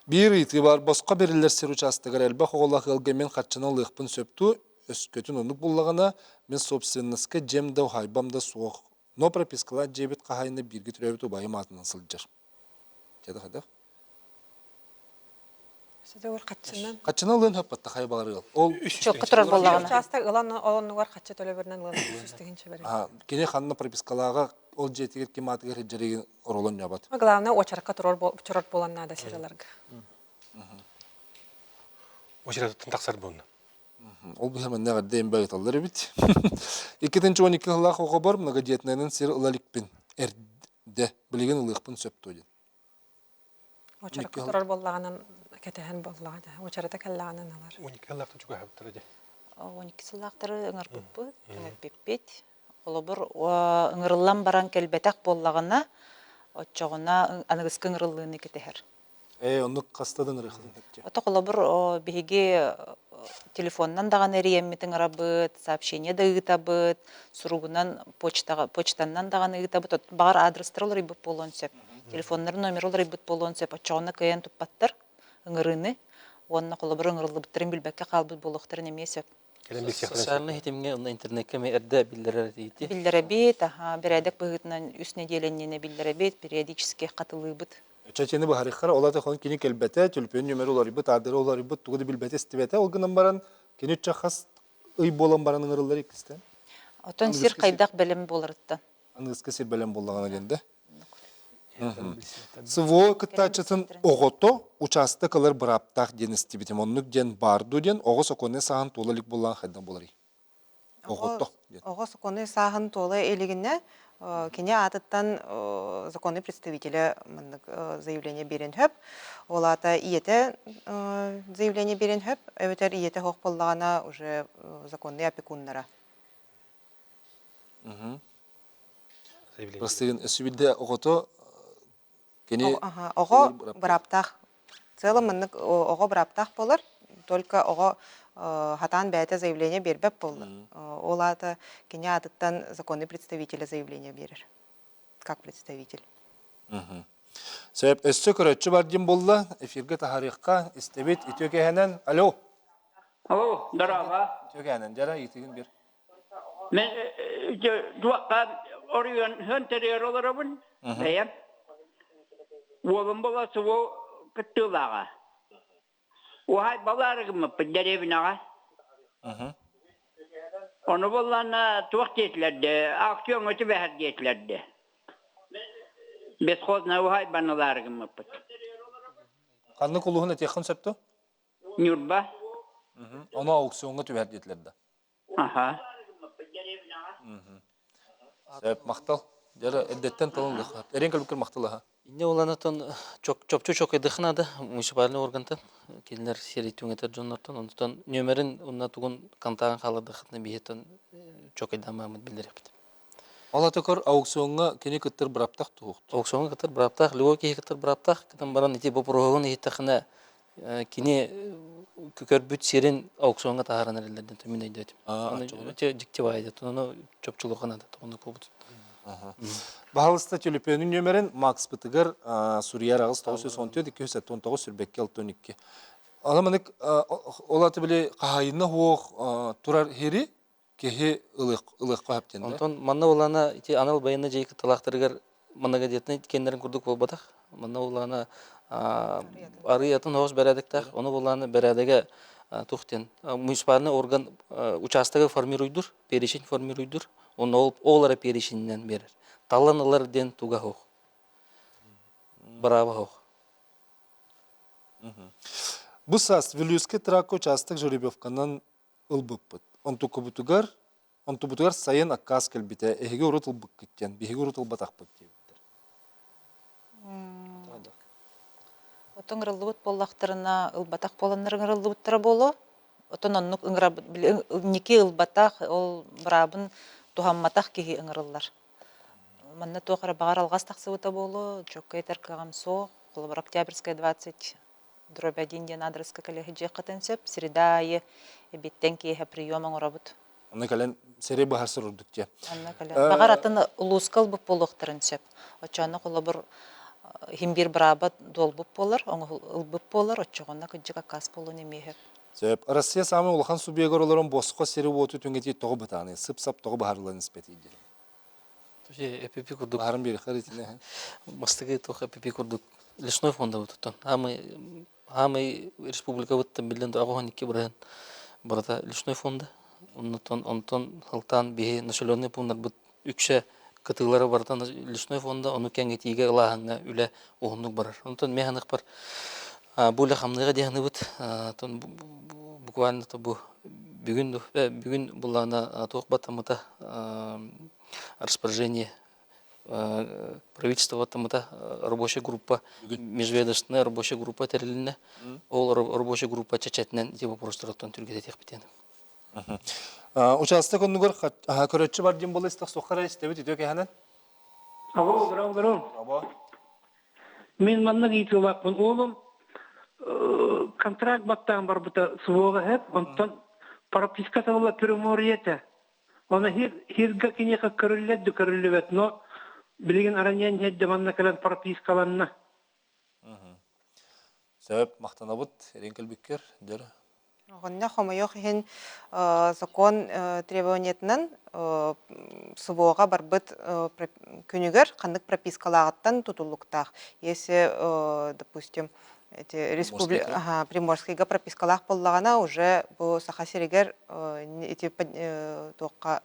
Бир ити бар, босқа берилер сер участыгар элбе хоголах элгемен хатчына лыхпын сөпту, өскөтүн онук боллагана, мен собственностька жемда хайбамда суох. Но пропискала жебет кахайны бирги түрөбүтү байым атынан сылжыр. Жада хадах? Сидер катчынан. Катчына лын хаппатта хай багырыл. Ол Чокка турар боллагана. Участа ылан олонугар катча төлөбөрнөн ылан үстегинче берет. Кене ханна пропискалага ол жетигер кематыгер хеджереген оролон жабат. Главное очаракка турар боланнада сераларга. Очараттан тақсар болны. Ол бихамен нагар дейм байгыталлар бит. 2012 жылга хого бар, многодетнайнын сер ылаликпин эрде билеген ылыкпын сөптү ден. Очаракка турар боллаганын кетehen боллага. Очарата келлаганын алар. 12 жыллакта чуга хаптыр де. 12 сылактары ыңар пуппу, ыңар пеппет. Олобур ыңырыллан баран келбетак боллагана, оччогуна аныгыскы ыңырыллыны кетехер. Онук кастадын рыхын хетче. Ото колобур биһиги телефоннан даган эриеммитин арабыт, сообщение да ыытабыт, суругунан почтаннан даган ыытабыт, багар адрестер олар ибыт болон сөп. Телефоннар номер олар ибыт болон сөп, оччогуна кыян туппаттар ыңырыны, онна колобур ыңырыллыбыттырын билбекке калбыт болуктарын эме сөп. Социальный хитимге онна интернетке ме эрде билдерер дейти. Билдеребит, бередек быгытынан үс неделенне билдеребит, периодически катылыбыт. Чачени бу харихара олата хон кини келбете, түлпөн нөмер олар ибыт, адыры олар ибыт, тугуды билбете стебете, ол гынан баран кини чахас ый болан баран ыңырылар икисте. Отон сир кайдак белем болырыттан. Аңгыска сир белем боллагана денде. Сво кытачытын огото участокалар браптах денисти битем. Оннук ден барду ден, ого соконе сахан толалик боллан хайдан болари. Огото. Ого соконе сахан тола элигинне, кене атыттан законный представителя заявление берен хөп. Олата иете заявление берен хөп, өтер иете хок боллагана уже законный опекуннара. Простыгын өсүбилде огото Ого браптах. Целом ого браптах болар, только ого хатан бәйте заявление бербеп болар. Олата кене атыттан законный представителя заявление берер. Как представитель. Себеп өссө көрөтчү бар дем болла, эфирге тахарихка истебит итөкехенен. Алло. Алло, дарага. Итөкехенен жара итеген бир. Мен дуакка орион хөнтерер оларабын. Бәйем. Уолым боласы ол кыттылаға. Уахай баларығымы деревинаға. Оны боллана туақ детлерді, актион өті бәхір детлерді. Бес қозна уахай баналарығымы пыт. Қанны кулуғын әтеқін сөпті? Нюрба. Оны аукционға түбәр детлерді. Аха. Сөп мақтал. Жара әдеттен талынды. Әрен кәлбікір мақтал аға. Инне уланатон чопчу чок эдихнада муниципальный органтан келнер серитүнгетер жоннортон онтон нөмерин унна тугун кантаган халады хатны биетон чок эдамамыт билдирепт. Алатыкыр аукционга кене кыттыр браптах тугут. Аукционга кыттыр браптах, луго ки кыттыр браптах, кытан баран ити бопрогон итахна кене көрбүт серин аукционга тааран элдерден төмүн айдет. Аны диктивайды, тону чопчулукана да тону побут. Бахалыста телефонun нөмерін Макс Бытыгар Сурияр ағыз 914-219 сүрбекке 612. Аламанык олаты біле қағайына хоқ тұрар хері кеге ылық қағаптен. Онтон манна олана анал байына жайқы талақтырғар маннаға детіне кендерін күрдік болбадақ. Манна олана арыятын хоғыз бәрәдіктақ, оны оланы бәрәдігі тұқтен. Муниципальный орган участығы формируйдыр, перешін формируйдыр. Оны олара перешіннен берер. Таланылар ден туға хоқ. Браво хоқ. Бұл сас Вилюске трак участық жеребевканан ылбыппыт. Онту бұтығар сайын аққас кәлбіте, әйге ұрыт ылбық кеттен, бейге ұрыт ылбатақ бұт дейбіттер. Отон ырыллыбыт боллахтарына ылбатах боланнар ырыллыбыттара боло. Отон оннук ники ылбатах ол брабын тухамматах киһи ыңырыллар. Манна туохара багар алгас тахсыбыта боло, чоккайтар кагамсо, Колобор Октябрьская 20 дробь 1 ден адреска коллеги жеккатенсеп, среда айы биттен киһе приёмың орабыт. Аны кален сере бахарсыр урдукте. Анна кален. Багар атын улускал буп болуктарынсеп. Очаны Колобор химбир брабат долбуп болар, оңы ылбуп болар, очогонна кыжыга кас болу немехеп. Сөп, Россия самы улахан субъегор оларын босқо сері оту түнгети тоғы бұтаны, сып-сап тоғы бағарларын іспетейді. Эпипи курдук. Бағарын бері қаритіне. Мастыгы тох эпипи курдук. Лесной фонда вот Хамы республика вот там билен агоганики бран. Брата лесной фонда. Онтон халтан бе населенный пункт бут үкше кытылары бартан лесной фонда оны кеңетиге лаганга үле огындык барар. Онтон механик бар. Була хамныга дегені бұд, буквально бүгін бұлана тоқ батамыта распоряжение правительства батамыта рабочая группа, межведомственная рабочая группа териліне, ол рабочая группа чачатынан те вопростарыттан түргеде тек бітені. Участок оннугар көрөтчі бар дем болы істіқ соққара істебет үйті өке Мен манна кейті олақпын олым, контракт баттан бар бұта суоға хеп, онтан прописка сағыла түрімориеті. Оны хирга кенеқа көріллет, но білген араниян хедді манна кәлен пропискаланна. Сөп, мақтана бұд, ерен кәлбеккер, дәрі. Онна хомойох хин закон требованиятынан суоға барбыт күнігер қандық пропискалағаттан тутулуктақ. Если, допустим, республика Приморскийга пропискалах боллагана уже бу сахасиригер эти тоққа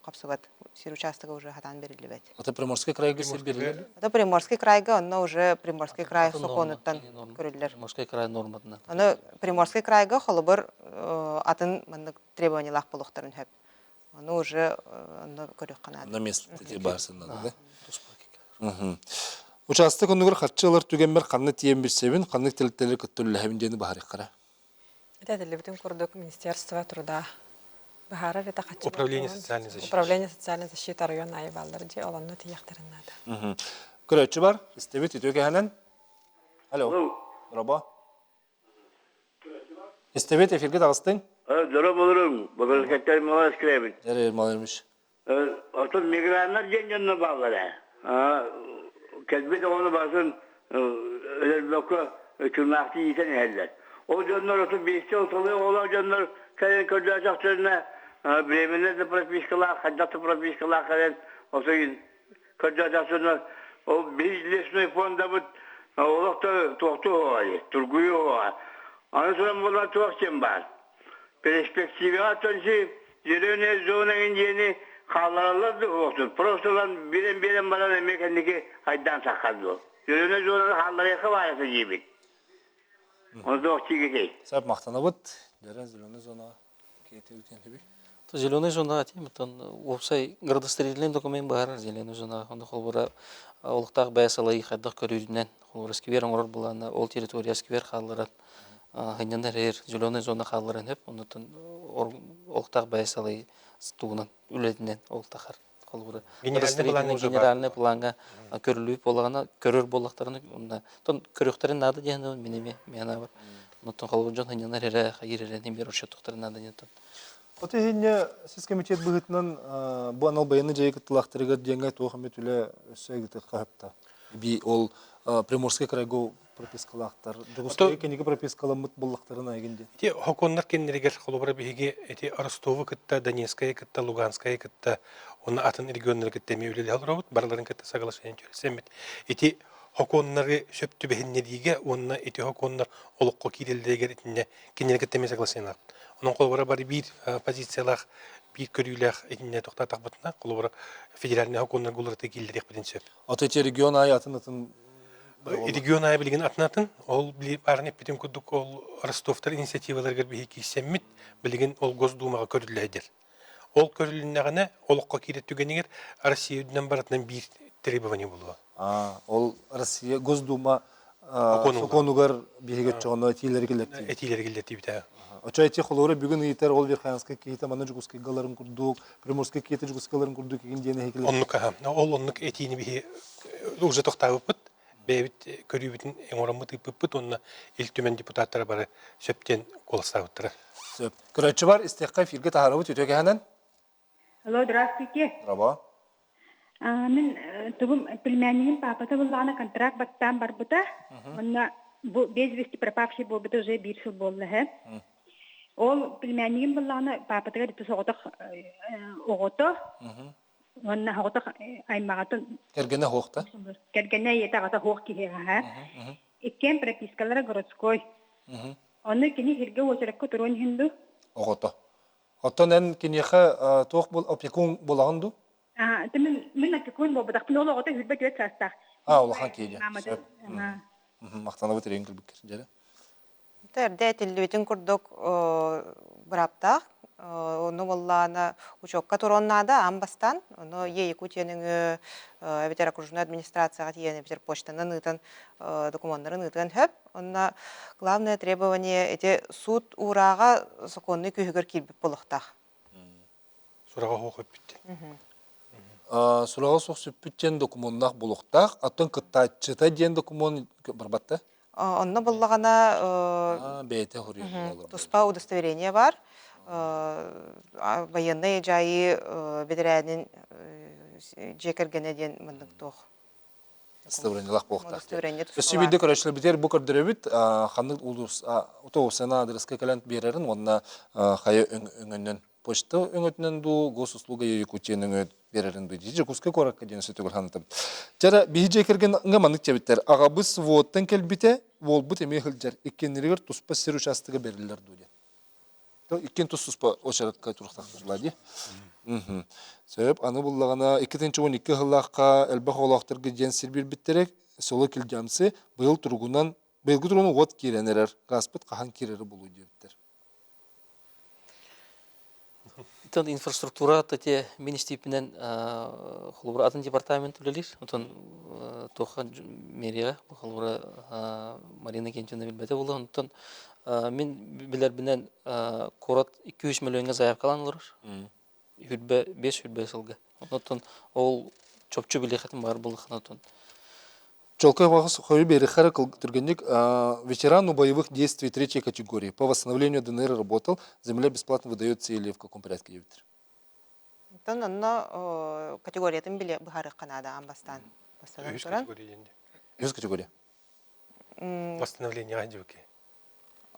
қапсыват сир участога уже хатан берилибет. Это Приморский крайга сир берилибет? Это Приморский крайга, но уже Приморский край соконуттан көрүллер. Приморский край норматына. Аны Приморский крайга холобор атын мындык требованиялах болуктарын хөп. Аны уже көрөк канат. На место эти барсын надо, да? Участок онугар хатчылар түгенмер қанны тиен берсебін, қанны телеттелер күттілі әвіндені бағарық қара? Это телевизион курдук Министерства труда. Бахара это хатчылар. Управление социальной защиты. Управление социальной защиты района айбалдар же оланны тияқтарын надо. Көрөтчі бар, істебет үйті өке әнен? Алло, Раба? Істебет эфирге тағыстың? Дұры болырым, бұлыр кәттер мала әскіребін. Әрі ермалырмыш. Отын мигранlar женженіне bağları. Kelbet onu basın öyle bloku tırnaklı yiysen eğerler. O canlar oturup birisi oturuyor, olan canlar kalen kırcacaklarına Bremen'de de propiskalar, Haddata propiskalar kalen oturuyor kırcacaklarına o bizlesine fonda bu olak da tohtu oğayı, turguyu oğayı. Ondan sonra bunlar tohtum var. Perspektifi atınca zirvene zonanın yeni Kallarlardı olsun. Prostolan bilen bana mekanik haydan saklandı. Yürüne zorunda halları yakalayası gibi. Onu da okçu geçeyim. Səb maqtana bud, dərən zilonu zona кейте өткен төбі? Зеленая зона, опсай градостроительный документ бар, зеленая зона, онда холбора олықтақ бәсалай қайдақ көрүрінен, холбора сквер оңырыр бұланы, ол территория сквер қалырат, ғайнандар зеленая зона қалырын өп, ондықтан олықтақ бәсалай туынан үлетінен олықтақар. Генеральный планға көріліп болағана, көрір болақтарыны, көріқтарын нады дегенде менеме, мена бар. Ондықтан холбора жон ғайнандар қайыререн бер ұшаттықтарын нады дегенде. Оты хенне сіз комитет бұғытынан бұл анал баяны жайы кыттылақтырығыр денғай тоғымет үлі өссәгіті қағыпта. Би ол Приморский крайго пропискалақтар, Дұғыстығы кенеге пропискаламыт болақтарын айгенде. Хоконнар кеннерегер қолыбыра бейге Ростовы кітті, Донецкая кітті, Луганская кітті, оны атын регионлар кіттеме үлелі алыр барларын кітті сағалашайын көресемет. Хоконнары сөпті бәхінне дейге, онына хоконнар олыққа кейделдегер етінде кеннер кіттеме сағалашайын ақ. Onun kolubara bari bir pozisyalak, bir körüylek etinde toxta taqbatına kolubara federalne hakonlar gulurta gildi dekbedin söp. Atı region ayı atın Region ayı bilgin atın, ol barın epidem kuduk ol Rostov'tar inisiativalar gel bir semmit bilgin ol Gosdumaga körülleydir. Ol körüllüğüne oluqqa kiret tügeniger Rusiya ödünen baratından bir требование було. Ол Россия Госдума Оконуга. Соконугар бігет жоғыны тийлер келетті. Этилер келдетти бите. Очай те холоры бүгін ийтер ол Верхоянска кейті маны жүгіске галарын күрдік, Приморска кейті жүгіске галарын күрдік еген дейіне хекелер. Оннук ол оннук этини бихи уже тоқтабыппыт. Бәйбіт көрүбүтүн эңораммыт ыппыппыт, онна илтүмен депутаттары бары сөптен колыстабыттыры. Сөп. Көрәтші бар, истеққа фирге тахарабыт өтеге ханан? Алло, здравствуйте. Раба. Мен тубым племяннигим папата булгана контракт баттан барбыта. Онна бу без вести пропавший болбыта уже 1 жыл болду, Ол племяннигим булгана папатага дитэ соғотох огото. Онна хоғотох аймагатын Кергене хоқта? кергене етагата хоқ кихега, Иккен пропискалары городской. Онны кини хирге очерекко турон хинду. Оғыта. Оттан ән кенеқі тоқ бол опекун болағынду? Мен опекун болбыдақ. Мен ол огото хүрбе төт састақ. Олахан кейде. Мақтаны бұтыр ең күлбіккер. Жәрі? Терде тиллибитин курдук браптах, onu боллана учокка туроннада амбастан, onu Якутияның ветер окружной администрацияға тиен ветер почтаны нытан документтары нытан хөп. Онна главное требование эти суд урага законный күйгөр килбип болуктах. Сурага хоқ өппітті. Сұрағы соқ сөппіттен документнақ болуқтақ, аттан кыттачыта ден документ барбатты? Онна боллагана Бейте хұрия. туспа удостоверение бар. Военный жайы бедерәнин жекергене ден мындық тоқ. Удостоверениялақ болуқтақ. Удостоверение Өсі бейді көрәшілі бітер бұл көрдірі біт, қандық ұтоғысына адреске кәлент берерін, онына қайы өңінен почта өңөтүнөн ду госуслуга Якутияның өт берерин ду дижи куска коракка ден сөтөгөл ханытып. Жара бихиже керген ыңаманык жабиттер. Агабыз воттан келбите, волбут эме хылжар. Иккеннеригер туспа сер участыгы берилер ду де. То иккен туспа очаракка турактактырла Сөп аны буллагана 2-12 хыллакка элбах олактыргы ден сирбир биттерек, соло килжамсы быйыл тургунан белги туруну вот киренерер, гаспыт кахан кирери болуу дебиттер. Тон инфраструктура те министипинен холбура атын департамент үлелир. Тон тоха мерия холбура Марина Кенчина билбете болду. Тон мен билер бинен корот 200 миллионга заявкаланылыр. Хүлбе 5 хүлбе сылга. Тон ол чопчу билехатым бар булган тон. Чолка вахс хой берехара тургенник ветерану боевых действий 3-й категории. По восстановлению ДНР работал, земля бесплатно выдается или в каком порядке евтер? Тон онно категориятын биле бахары Канада амбастан. Юз категория. Восстановление адюки.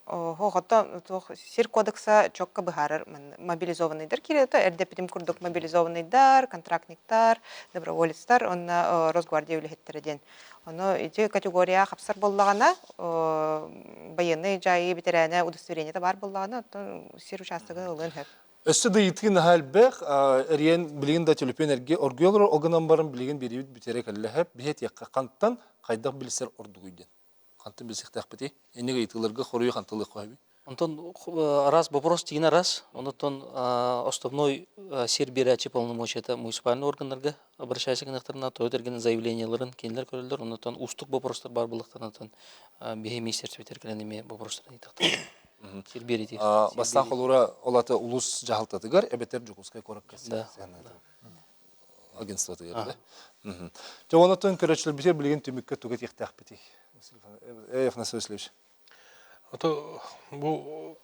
Хоғытта сир кодекса чокка бахарар мобилизованныйдар кирето, эрдепитим курдук мобилизованныйдар, контрактниктар, доброволецтар, онна Росгвардия үлехеттереден. Оны иде категория хапсар боллагана, военный жайы битерәне удостоверение бар боллагана, сир участогы ылын хөп. Өссі дайытын халбәқ, әрен білген да телепен әрге оргиолыр, оғынан барын білген беребет бітерек әлі хөп, бейет яққа қанттан қайдақ білісер ордығыйден. Қанттан білсек тәқпеті, әнеге айтыларға қорui қантылық қойбей. Онтон раз вопрос тигина раз, онтон основной сербирячи полномочия муниципальный органнарга обращайся к нахтарна, то этергенен заявленияларын кенлер көрөлдөр, онтон устук вопростар бар булыктан, онтон беге министерство ветеркленеме вопростар айтыктар. Сербирити. Бастан холура олаты улус жахалтатыгар, әбетер жүкускай кораккасы. Да. Агентство тыгар, да? Жоғанатын көрәтшілер бітер білген түмікке түгет ектәқ бітей. Ефнасы өслеуші. Ото бу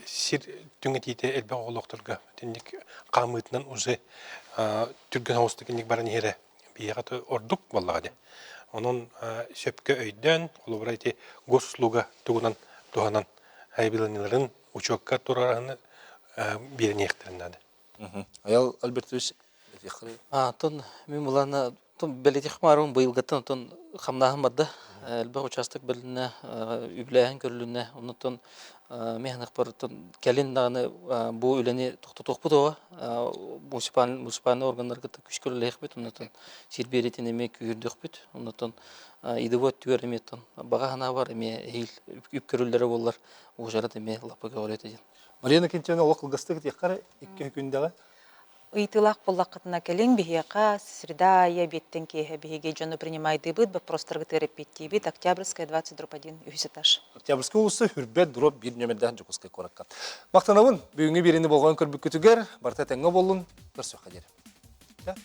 сир түңетите элбе олоктурга тендик камытынан уже түргөн хостыкник баран ере биягаты ордук боллагы. Онун сөпкө өйдөн олобрайти госуслуга тугунан туганан айбиланыларын учокка турараны беренектеринде. Аял Альбертович Тон мен булана тон белетих марун быйылгаттан тон хамнахым барды. Элбе участок белине үбләһен көрүлүнә. Онтон механик бар тон келин даны бу үлени токтотук бутова. Муниципаль органнарга күч көрүләк бит. Онтон сирберетин эме күрдүк бит. Онтон идебот түгәрметтен. Бага хана бар эме хил үп көрүлләре боллар. Ужарат эме лапага орет эден. Марина Кентена оқыл гастык теккары 2 күндәге. ыйтылах боллақытына келен бихияқа средая беттен кеhe бихиге жону принимайды быт, бі простырғы терапетти бит, Октябрьская 20/1 үйсі таш. Октябрьский улысы хүрбет дроп бір нөмірден жүкізгі қораққа. Мақтанауын, бүгінгі берені болған көрбік күтігер, барта тәңі болын, бір сөқа дер.